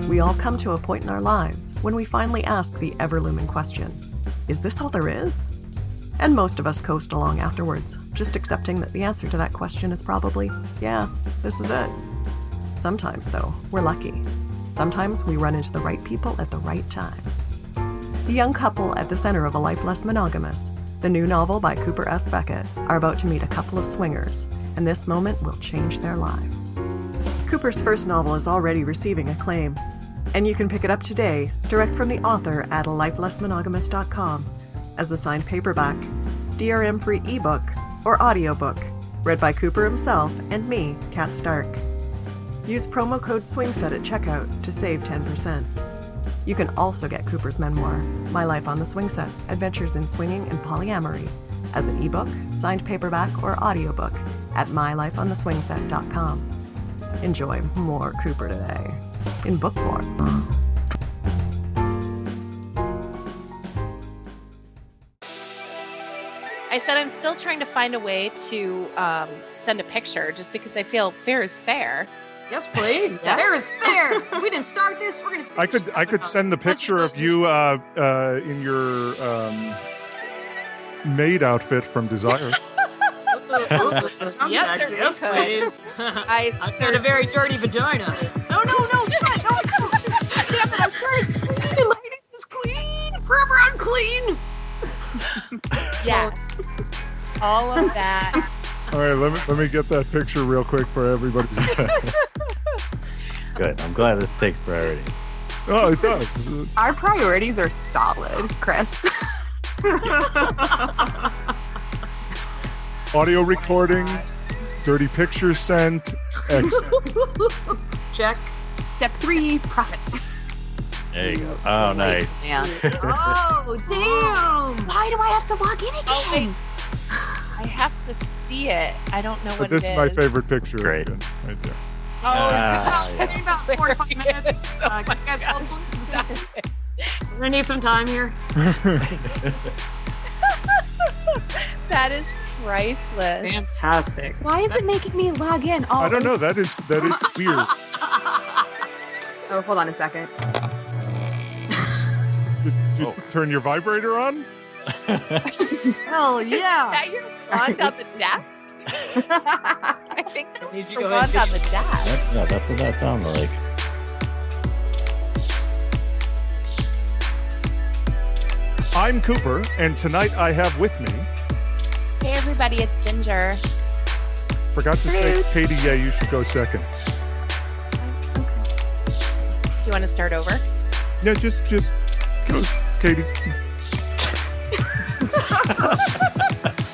We all come to a point in our lives when we finally ask the ever-looming question, is this all there is? And most of us coast along afterwards, just accepting that the answer to that question is probably, yeah, this is it. Sometimes, though, we're lucky. Sometimes we run into the right people at the right time. The young couple at the center of A Life Less Monogamous, the new novel by Cooper S. Beckett, are about to meet a couple of swingers, and this moment will change their lives. Cooper's first novel is already receiving acclaim, and you can pick it up today, direct from the author at alifelessmonogamous.com, as a signed paperback, DRM-free ebook, or audiobook, read by Cooper himself and me, Kat Stark. Use promo code SWINGSET at checkout to save 10%. You can also get Cooper's memoir, My Life on the Swing Set, Adventures in Swinging and Polyamory, as an ebook, signed paperback, or audiobook at mylifeontheswingset.com. Enjoy more Cooper today, in book form. I said I'm still trying to find a way to send a picture just because I feel fair is fair. Yes, please. Fair is fair. We didn't start this. We're gonna. I could send the picture of you in your maid outfit from Desire. Yes, please. I I've got a very dirty vagina. No, God, no. Damn it, I'm first. Ladies is clean. Forever unclean. yes, all of that. All right, let me get that picture real quick for everybody. Good. I'm glad this takes priority. Oh, it does. Our priorities are solid, Chris. Audio recording, dirty pictures sent. Excellent. Check. Step 3, profit. There you go. Oh, nice. Yeah. Oh, damn. Why do I have to log in again? I have to see it. I don't know what This it is my is. favorite picture. Great. Right there. Oh, yeah. it's been about 45 minutes. Can you guys hold on? We're going to need some time here. That is priceless. Fantastic. Why is it making me log in? Oh, I don't know. That is weird. Oh, hold on a second. Did you turn your vibrator on? Hell Is yeah. that your wand on the desk? I think that Needs was you your go ahead wand and on the desk. Yeah, that's what that sounded like. I'm Cooper, and tonight I have with me. Hey everybody, it's Ginger. Forgot to say, Katie, yeah, you should go second. Do you want to start over? No, just go, Katie.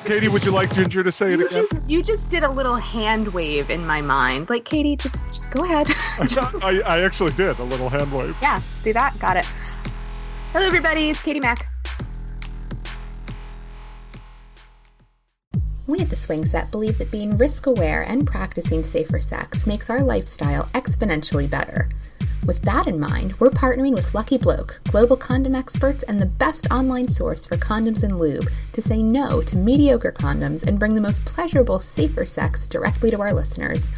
Katie, would you like Ginger to say it again? You just did a little hand wave in my mind. Like, Katie, just go ahead. I actually did a little hand wave. Yeah, see that? Got it. Hello, everybody. It's Katie Mack. We at the Swing Set believe that being risk-aware and practicing safer sex makes our lifestyle exponentially better. With that in mind, we're partnering with Lucky Bloke, global condom experts and the best online source for condoms and lube, to say no to mediocre condoms and bring the most pleasurable, safer sex directly to our listeners.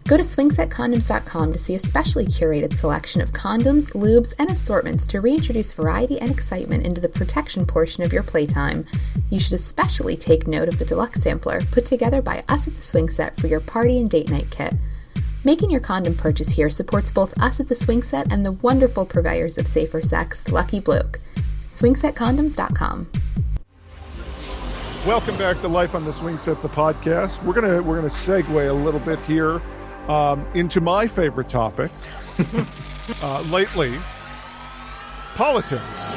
Go to swingsetcondoms.com to see a specially curated selection of condoms, lubes, and assortments to reintroduce variety and excitement into the protection portion of your playtime. You should especially take note of the deluxe sampler put together by us at the Swing Set for your party and date night kit. Making your condom purchase here supports both us at the Swing Set and the wonderful purveyors of safer sex, Lucky Bloke. swingsetcondoms.com. Welcome back to Life on the Swing Set, the podcast. We're gonna segue a little bit here into my favorite topic lately, politics.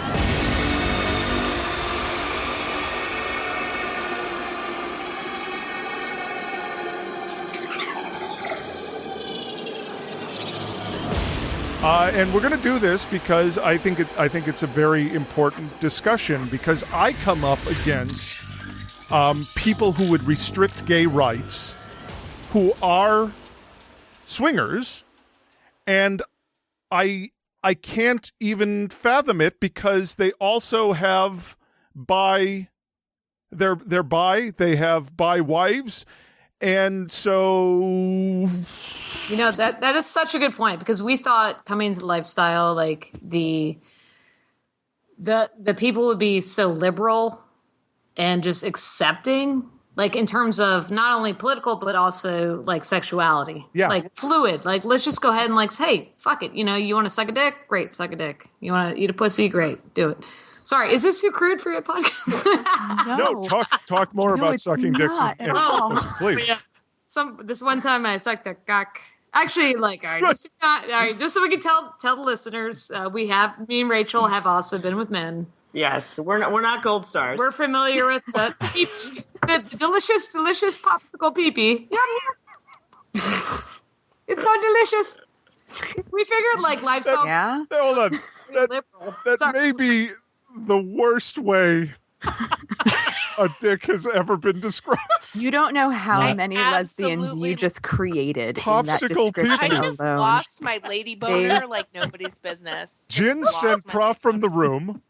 And we're going to do this because I think it's a very important discussion, because I come up against people who would restrict gay rights, who are swingers, and I can't even fathom it, because they also have they have bi wives. And so, You know, that is such a good point, because we thought coming to lifestyle, like the people would be so liberal and just accepting, like in terms of not only political, but also like sexuality. Yeah. Like fluid. Like, let's just go ahead and like, hey, fuck it. You know, you want to suck a dick? Great, suck a dick. You want to eat a pussy? Great, do it. Sorry, is this too crude for your podcast? no, talk more about sucking dicks and pussy, please. Yeah. This one time I sucked a cock. Actually, like, all right, just so we can tell the listeners, me and Rachel have also been with men. Yes, we're not gold stars. We're familiar with the pee-pee, the delicious popsicle pee-pee. Yum. It's so delicious. We figured like lifestyle. Yeah. Hold on. That may be the worst way a dick has ever been described. You don't know how many lesbians absolutely you just created Popsicle in that description I just alone. lost my lady boner like nobody's business. Jin Just sent lost my Prof from the room.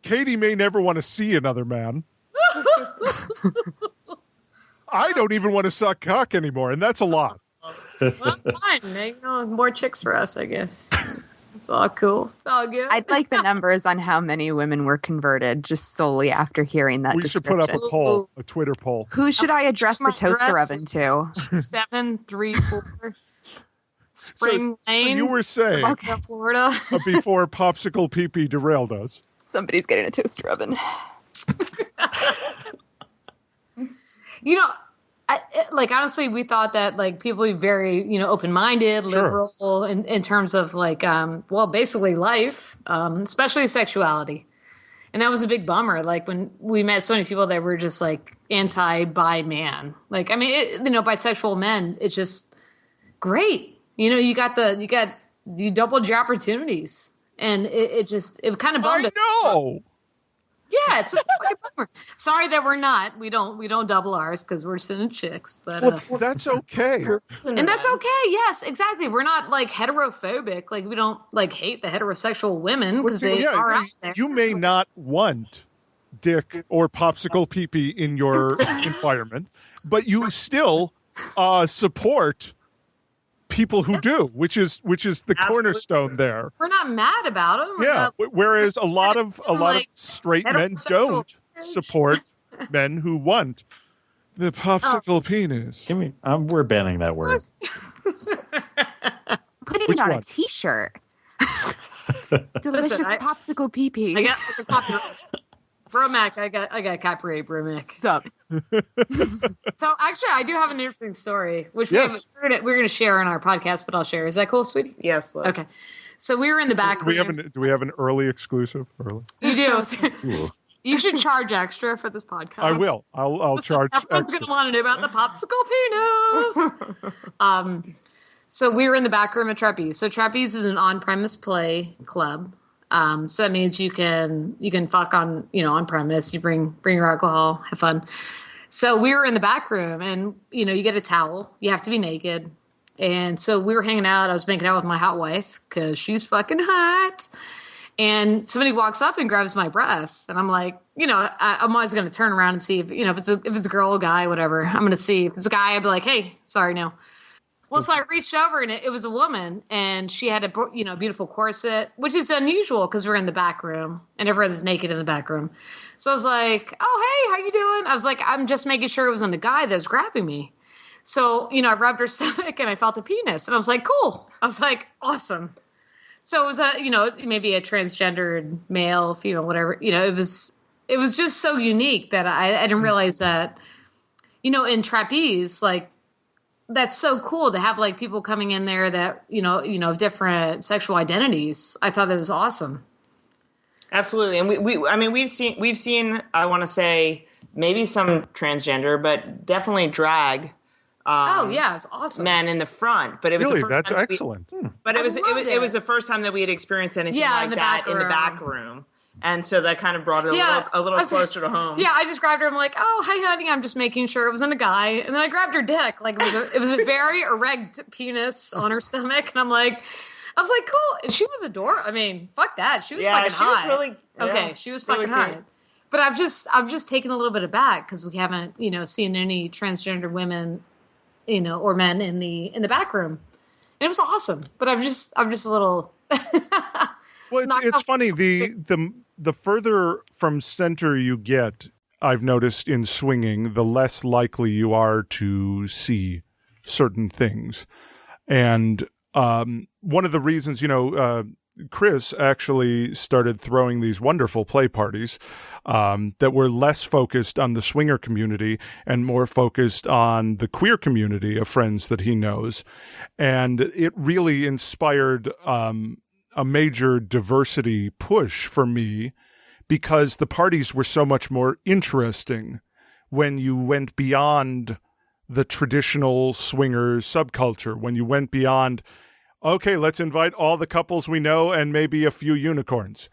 Katie may never want to see another man. I don't even want to suck cock anymore, and that's a lot. Well, fine. You know, more chicks for us, I guess. It's all cool. It's all good. I'd like the numbers on how many women were converted just solely after hearing that We should description. put up a poll, a Twitter poll. Who should I address the My toaster dress oven to? 7, 3, 4. Spring So Lane. you were saying Florida. before Popsicle Pee-Pee derailed us. Somebody's getting a toaster oven. You know, honestly, we thought that like people would be very, open-minded, liberal in terms of like, basically life, especially sexuality. And that was a big bummer. Like when we met so many people that were just like anti-bi man. Like, I mean, bisexual men, it's just great. You know, you doubled your opportunities. And it kind of bummed us. I know. Yeah, it's a fucking bummer. Sorry that we're not. We don't double ours because we're sending chicks. But that's okay. And that's okay. Yes, exactly. We're not like heterophobic. Like we don't like hate the heterosexual women because they are out there. You may not want dick or popsicle pee-pee in your environment, but you still support people who do, which is the cornerstone there. We're not mad about them. Yeah. Whereas a lot of straight men don't support men who want the popsicle penis. We're banning that word. Putting it on a T-shirt. Delicious popsicle pee-pee. I got a copyright. Bromac, I got copyright Bromac. What's up? So actually, I do have an interesting story, which we're going to share on our podcast, but I'll share. Is that cool, sweetie? Yes. Look. Okay. So we were in the back room. Do we have an early exclusive? You do. You should charge extra for this podcast. I will. I'll charge Everyone's going to want to know about the popsicle penis. So we were in the back room at Trapeze. So Trapeze is an on-premise play club. So that means you can fuck on premise. You bring your alcohol, have fun. So we were in the back room, and you get a towel. You have to be naked. And so we were hanging out. I was making out with my hot wife because she's fucking hot. And somebody walks up and grabs my breast, and I'm like, I'm always going to turn around and see if it's a girl, a guy, whatever. I'm going to see if it's a guy. I'd be like, hey, sorry, no. Well, so I reached over, and it was a woman, and she had a beautiful corset, which is unusual because we're in the back room, and everyone's naked in the back room. So I was like, "Oh, hey, how you doing?" I was like, "I'm just making sure it wasn't a guy that was grabbing me." So I rubbed her stomach, and I felt a penis, and I was like, "Cool." I was like, "Awesome." So it was maybe a transgendered male, female, whatever. It was just so unique that I didn't realize that, in trapeze, like. That's so cool to have like people coming in there that of different sexual identities. I thought that was awesome. Absolutely, and we've seen I want to say maybe some transgender, but definitely drag. It's awesome. Men in the front, but it was really the first that's excellent. But it was the first time that we had experienced anything like that in the back room. And so that kind of brought it a little closer to home. Yeah, I just grabbed her. I'm like, "Oh, hi, honey. I'm just making sure it wasn't a guy." And then I grabbed her dick. Like it was a very erect penis on her stomach. And I was like, "Cool." And she was adorable. I mean, fuck that. She was fucking hot. Was really, okay, she was fucking really hot. But I've just taken a little bit aback because we haven't seen any transgender women, or men in the back room. And it was awesome. But I'm just a little. Well, it's funny the further from center you get, I've noticed in swinging, the less likely you are to see certain things. And one of the reasons, Chris actually started throwing these wonderful play parties that were less focused on the swinger community and more focused on the queer community of friends that he knows. And it really inspired a major diversity push for me because the parties were so much more interesting when you went beyond the traditional swinger subculture, when you went beyond, okay, let's invite all the couples we know and maybe a few unicorns.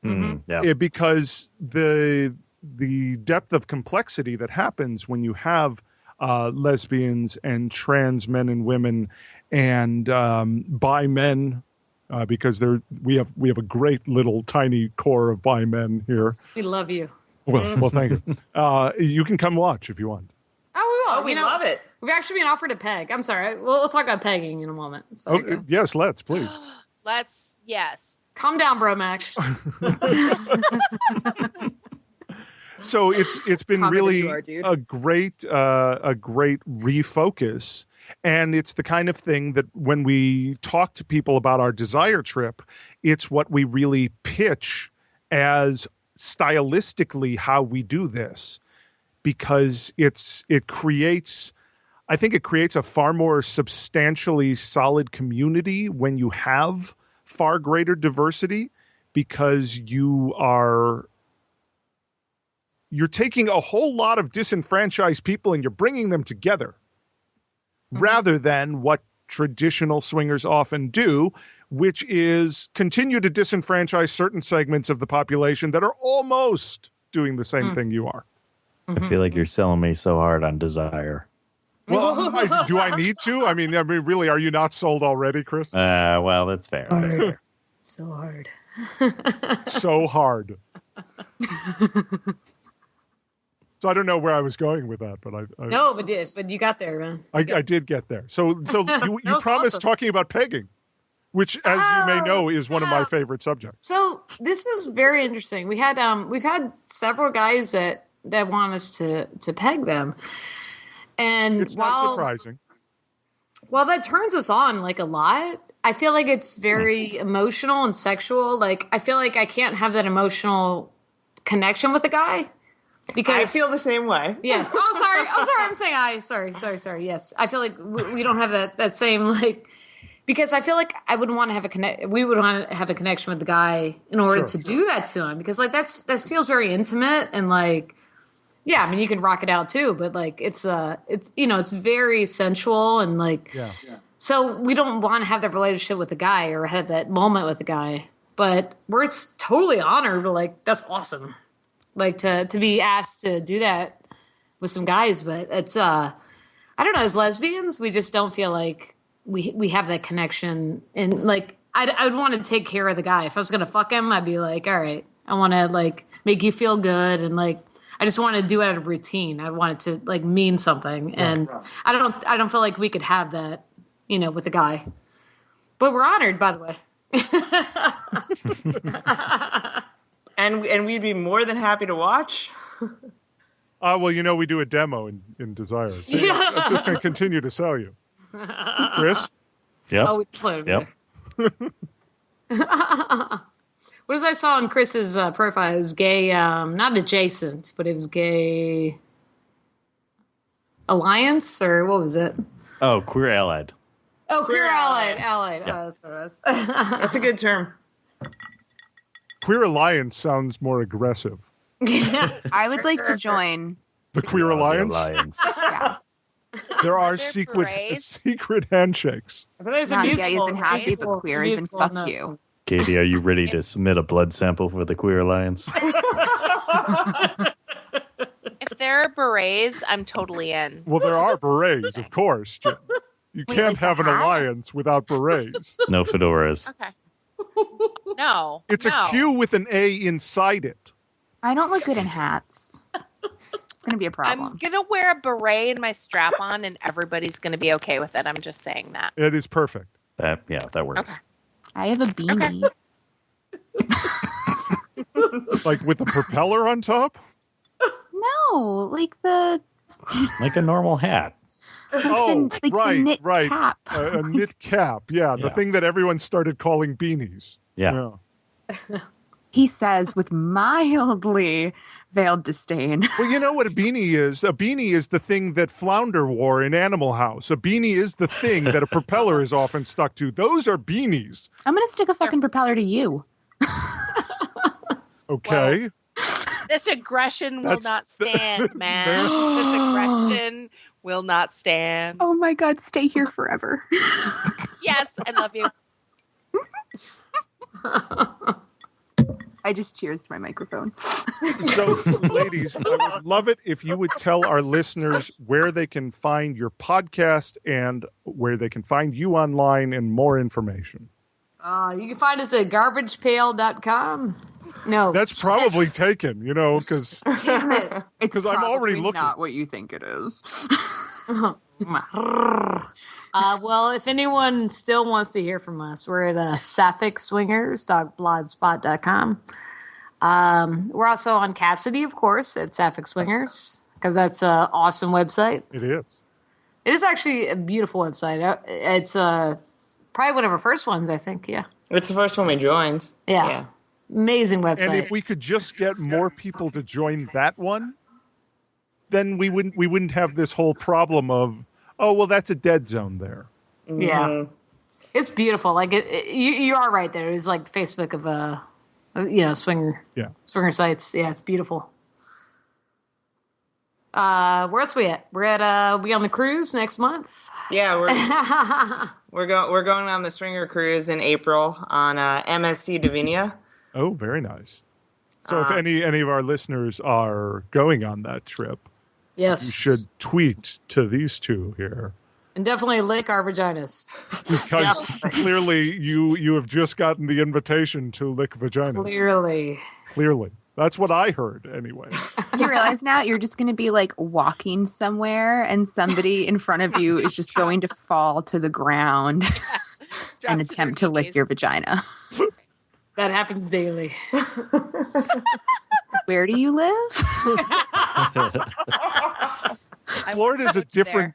Because the depth of complexity that happens when you have lesbians and trans men and women and bi men, because we have a great little tiny core of bi men here. We love you. Well, thank you. You can come watch if you want. Oh, we will. We love it. We've actually been offered a peg. I'm sorry. We'll talk about pegging in a moment. So Yes, let's, please. Yes. Calm down, bro, Mac. So it's been really a great refocus. And it's the kind of thing that when we talk to people about our desire trip, it's what we really pitch as stylistically how we do this, because it creates a far more substantially solid community when you have far greater diversity, because you are you're taking a whole lot of disenfranchised people and you're bringing them together rather than what traditional swingers often do, which is continue to disenfranchise certain segments of the population that are almost doing the same thing you are. I feel like you're selling me so hard on desire. Well, do I need to? I mean, really, are you not sold already, Chris? Well, that's fair. That's fair. So hard. So hard. So I don't know where I was going with that, but No, but you got there, man. I did get there. So you promised talking about pegging, which, as you may know, is one of my favorite subjects. So this is very interesting. We've had several guys that want us to peg them, and it's not surprising. Well, that turns us on like a lot. I feel like it's very emotional and sexual. Like I feel like I can't have that emotional connection with a guy because I feel the same way. Yes. Oh, sorry. I'm saying I. Sorry. Yes, I feel like we don't have that same like. Because I feel like I wouldn't want to have we would want to have a connection with the guy in order to do that to him. Because like that feels very intimate and like, yeah, I mean you can rock it out too, but like it's very sensual and like, so we don't want to have that relationship with the guy or have that moment with the guy. But we're totally honored. Like that's awesome. Like to be asked to do that with some guys, but it's I don't know. As lesbians, we just don't feel like. We have that connection, and like I'd want to take care of the guy. If I was gonna fuck him, I'd be like, all right, I want to like make you feel good, and like I just want to do it out of routine. I want it to like mean something, and I don't feel like we could have that, with a guy. But we're honored, by the way. and we'd be more than happy to watch. Well, we do a demo in Desire. So I'm just going to continue to sell you. Chris? Yep. Oh, we played. Yep. What as I saw on Chris's profile, it was gay, not adjacent, but it was gay alliance, or what was it? Oh, queer allied. Oh, queer allied. Yeah. Oh, that's what it was. That's a good term. Queer alliance sounds more aggressive. I would like to join. The queer alliance? Yes. There are there berets? secret handshakes. But there's Not gays and happy, but queers and fuck you. Katie, are you ready to submit a blood sample for the Queer Alliance? If there are berets, I'm totally in. Well, there are berets, of course, Jim. You can't have an alliance without berets. No fedoras. Okay. No. It's a Q with an A inside it. I don't look good in hats. It's going to be a problem. I'm going to wear a beret and my strap on, and everybody's going to be okay with it. I'm just saying that. It is perfect. That works. Okay. I have a beanie. Like with the propeller on top? No, like the... Like a normal hat. Oh, like right, the knit right. cap. A knit cap, yeah. The thing that everyone started calling beanies. Yeah. He says with mildly veiled disdain. Well, you know what a beanie is? A beanie is the thing that Flounder wore in Animal House. A beanie is the thing that a propeller is often stuck to. Those are beanies. I'm going to stick a fucking propeller to you. Okay. This aggression will not stand, man. This aggression will not stand. Oh my God, stay here forever. Yes, I love you. I just cheers to my microphone. So, ladies, I would love it if you would tell our listeners where they can find your podcast and where they can find you online and more information. You can find us at garbagepail.com. No. That's probably taken, because It's I'm already looking. Not what you think it is. Well, if anyone still wants to hear from us, we're at Sapphic Swingers, blogspot.com. We're also on Cassidy, of course, at Sapphic Swingers, because that's an awesome website. It is. It is actually a beautiful website. It's probably one of our first ones, I think, yeah. It's the first one we joined. Yeah. Amazing website. And if we could just get more people to join that one, then we wouldn't have this whole problem of, oh, well, that's a dead zone there. Yeah. It's beautiful. Like you are right there. It's like Facebook of swinger sites. Yeah, it's beautiful. Where else we at? We're at we on the cruise next month. Yeah, we're going on the swinger cruise in April on MSC Divinia. Oh, very nice. So if any of our listeners are going on that trip, yes, you should tweet to these two here. And definitely lick our vaginas. Because clearly you have just gotten the invitation to lick vaginas. Clearly. That's what I heard anyway. You realize now you're just going to be like walking somewhere and somebody in front of you is just going to fall to the ground and attempt to lick your vagina. That happens daily. Where do you live? Florida is a different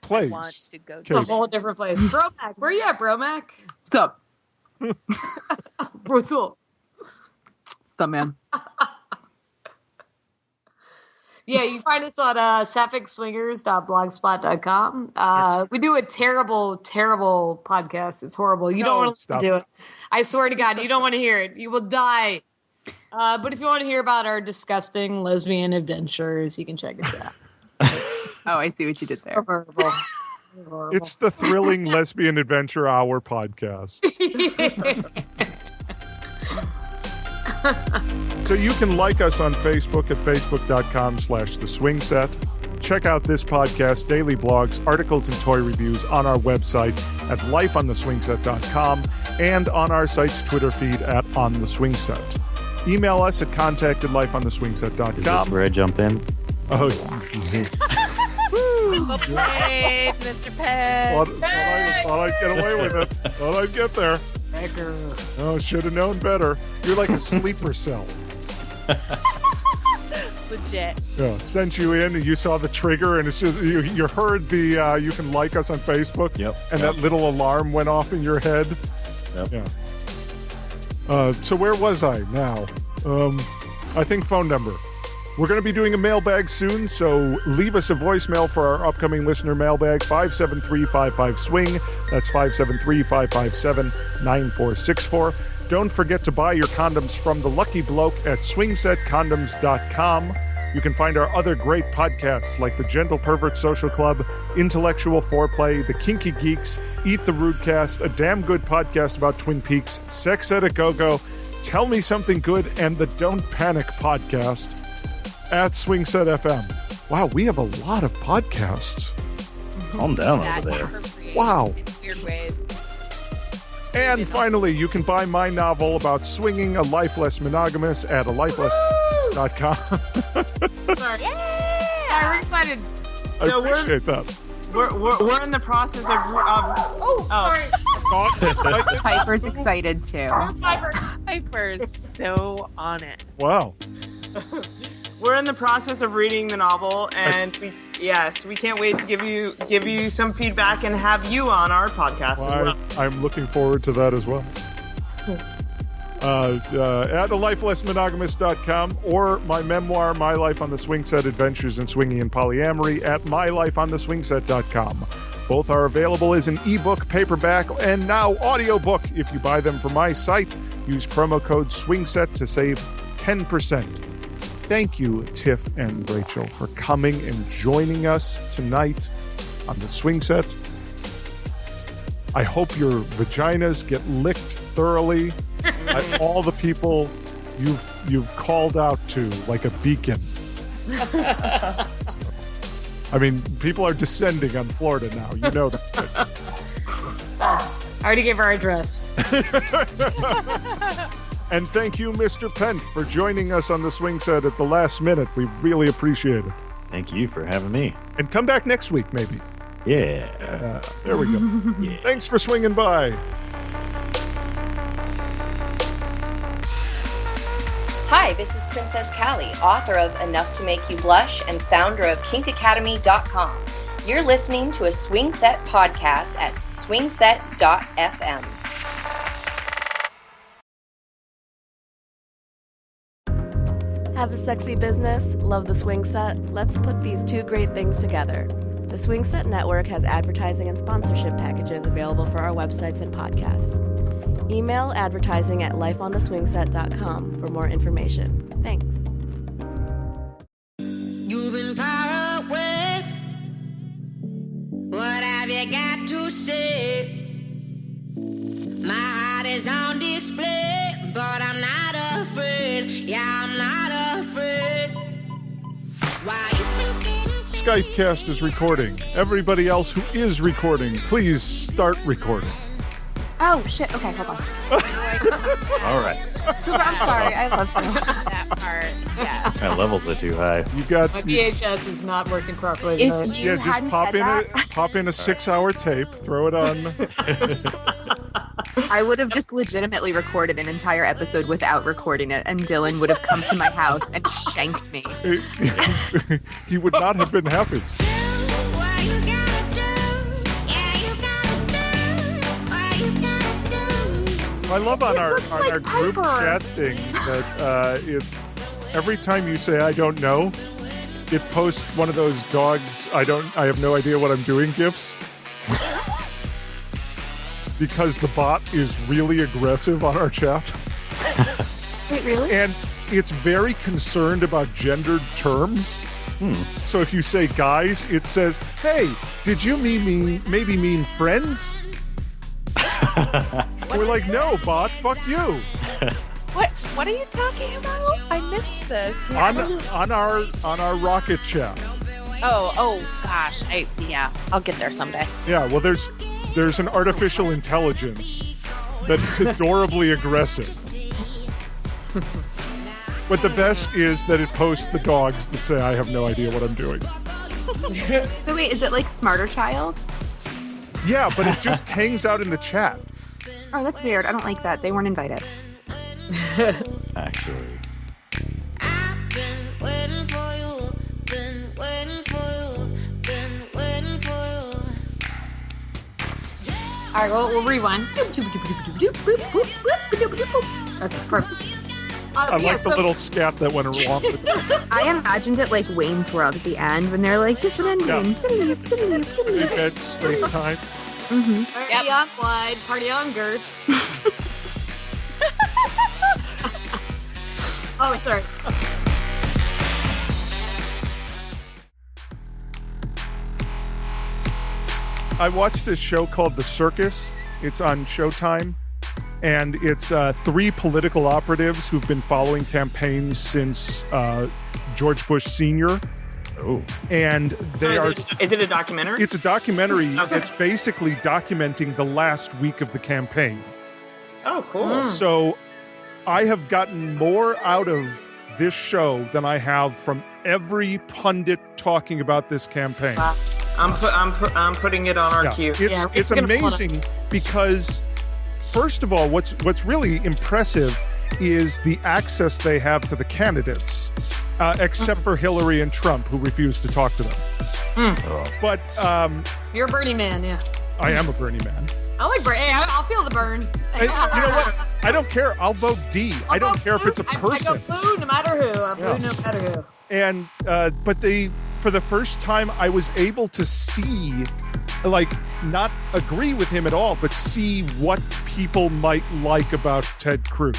place. I want to go It's a whole different place. Bromac, where you at, Bromac? What's up? What's up? What's up, man? Yeah, you find us on saphicswingers.blogspot.com. We do a terrible, terrible podcast. It's horrible. You don't want to do it. I swear to God, you don't want to hear it. You will die. But if you want to hear about our disgusting lesbian adventures, you can check us out. Oh, I see what you did there. Horrible. It's the Thrilling Lesbian Adventure Hour podcast. So you can like us on Facebook at facebook.com/theswingset. Check out this podcast, daily blogs, articles, and toy reviews on our website at lifeontheswingset.com and on our site's Twitter feed at ontheswingset. Email us at contact@lifeontheswingset.com. Is this where I jump in? Oh, Well played, Mr. Penn. Thought I'd get away with it. Thought I'd get there. Oh, should have known better. You're like a sleeper cell. Legit. Yeah, sent you in and you saw the trigger and it's just you heard the you can like us on Facebook. Yep. And that little alarm went off in your head. Yep. Yeah. So where was I now? I think phone number. We're going to be doing a mailbag soon, so leave us a voicemail for our upcoming listener mailbag, 573-55-SWING. That's 573-557-9464. Don't forget to buy your condoms from the Lucky Bloke at swingsetcondoms.com. You can find our other great podcasts like the Gentle Pervert Social Club, Intellectual Foreplay, The Kinky Geeks, Eat the Rudecast, a damn good podcast about Twin Peaks, Sex Ed a Go-Go, Tell Me Something Good, and the Don't Panic podcast at Swingset FM. Wow, we have a lot of podcasts. Calm down over there. Wow. In weird ways. And finally, you can buy my novel about swinging a life less monogamous at alifeless.com. Sorry. Yeah, we're excited. I appreciate that. We're in the process of sorry. Piper's excited too. Piper's so on it. Wow. We're in the process of reading the novel, and we can't wait to give you some feedback and have you on our podcast as well. I'm looking forward to that as well. At alifelessmonogamous.com or my memoir, My Life on the Swing Set, Adventures in Swinging and Polyamory at mylifeontheswingset.com. Both are available as an ebook, paperback, and now audiobook. If you buy them from my site, use promo code SWINGSET to save 10%. Thank you, Tiff and Rachel, for coming and joining us tonight on the Swing Set. I hope your vaginas get licked thoroughly by all the people you've called out to like a beacon. I mean, people are descending on Florida now. You know that. I already gave our address. And thank you, Mr. Pent, for joining us on the Swing Set at the last minute. We really appreciate it. Thank you for having me. And come back next week, maybe. Yeah. There we go. Yeah. Thanks for swinging by. Hi, this is Princess Callie, author of Enough to Make You Blush and founder of KinkAcademy.com. You're listening to a Swing Set podcast at swingset.fm. Have a sexy business? Love the Swing Set? Let's put these two great things together. The Swing Set Network has advertising and sponsorship packages available for our websites and podcasts. Email advertising at lifeontheswingset.com for more information. Thanks. You've been got to say. My heart is on display, but I'm not afraid. Yeah, I'm not afraid. Why? Skypecast is recording. Everybody else who is recording, please start recording. Oh, shit. Okay, hold on. All right. Cooper, I'm sorry. I love you. That part, yes. My levels are too high. You got My VHS is not working properly If tonight. you just hadn't pop said in that, pop in a 6-hour tape, throw it on. I would have just legitimately recorded an entire episode without recording it, and Dylan would have come to my house and shanked me. He would not have been happy. What you gotta do? Yeah, you gotta do. What you gotta do? I love on our looks like group Piper. chat thing that every time you say I don't know, it posts one of those dogs I have no idea what I'm doing gifs. Because the bot is really aggressive on our chat. Wait, really? And it's very concerned about gendered terms. So if you say guys, it says, hey, did you maybe mean friends? We're like, no, bot, fuck you. What are you talking about? I missed this. On our rocket chat. Oh gosh. I'll get there someday. Yeah, well, there's an artificial intelligence that is adorably aggressive. But the best is that it posts the dogs that say, I have no idea what I'm doing. So wait, is it like Smarter Child? Yeah, but it just hangs out in the chat. Oh, that's weird. I don't like that. They weren't invited. Actually. I've been waiting for you. Been waiting for you. Been waiting for you. All right, well, we'll rewind. Okay, perfect. I like the little scat that went along with it. I imagined it like Wayne's World at the end when they're like different endings. Big Ed space time. Party on Clyde, party on Girth. Oh, sorry. I watched this show called The Circus. It's on Showtime. And it's 3 political operatives who've been following campaigns since George Bush Sr. Oh. And they Is it a documentary? It's a documentary. Okay. It's basically documenting the last week of the campaign. Oh, cool. So I have gotten more out of this show than I have from every pundit talking about this campaign. I'm putting it on our Yeah. queue. It's amazing because, first of all, what's really impressive is the access they have to the candidates, except for Hillary and Trump, who refuse to talk to them. But You're a Bernie man, yeah. I am a Bernie man. I like Bernie. Hey, I'll feel the burn. You know what? I don't care. I'll vote D. I don't care if it's a person. I go blue no matter who. I blue no matter who. And but for the first time, I was able to see, like, not agree with him at all, but see what people might like about Ted Cruz.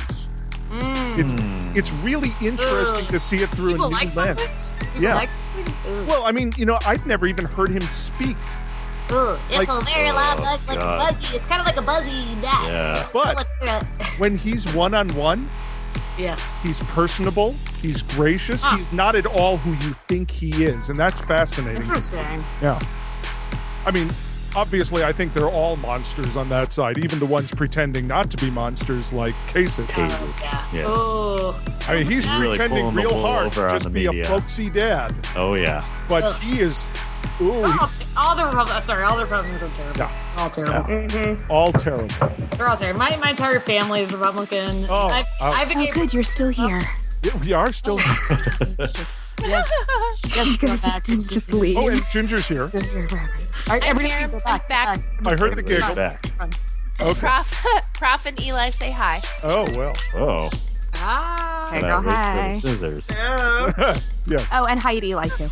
It's really interesting to see it through People a new like lens. something? Yeah. Like something? Well, I mean, I'd never even heard him speak. It's Like- a very loud, like a God. buzzy. It's kind of like a buzzy dad. Yeah. But when he's one-on-one, Yeah. he's personable, he's gracious, he's not at all who you think he is, and that's fascinating. Interesting. Yeah. I mean, obviously, I think they're all monsters on that side, even the ones pretending not to be monsters like Kasich. Yeah. Oh. I mean, he's Really pretending pulling the real wool hard over to on just the be a media. folksy dad, Oh, yeah. but he is, ooh, All the Republicans are terrible. Yeah. All terrible. all terrible. They're all terrible. My entire family is Republican. Oh, I've been Oh, good. You're still here. Yeah, we are still. Yes. Yes, go back. Just leave. Oh, and Ginger's here. All right, everybody go back. Back. I heard the giggle. Back. Okay. Prof and Eli say hi. Oh, well. Ah. Hey, That girl, reach for hi. the scissors. Yes. Oh, and hi to Eli, too.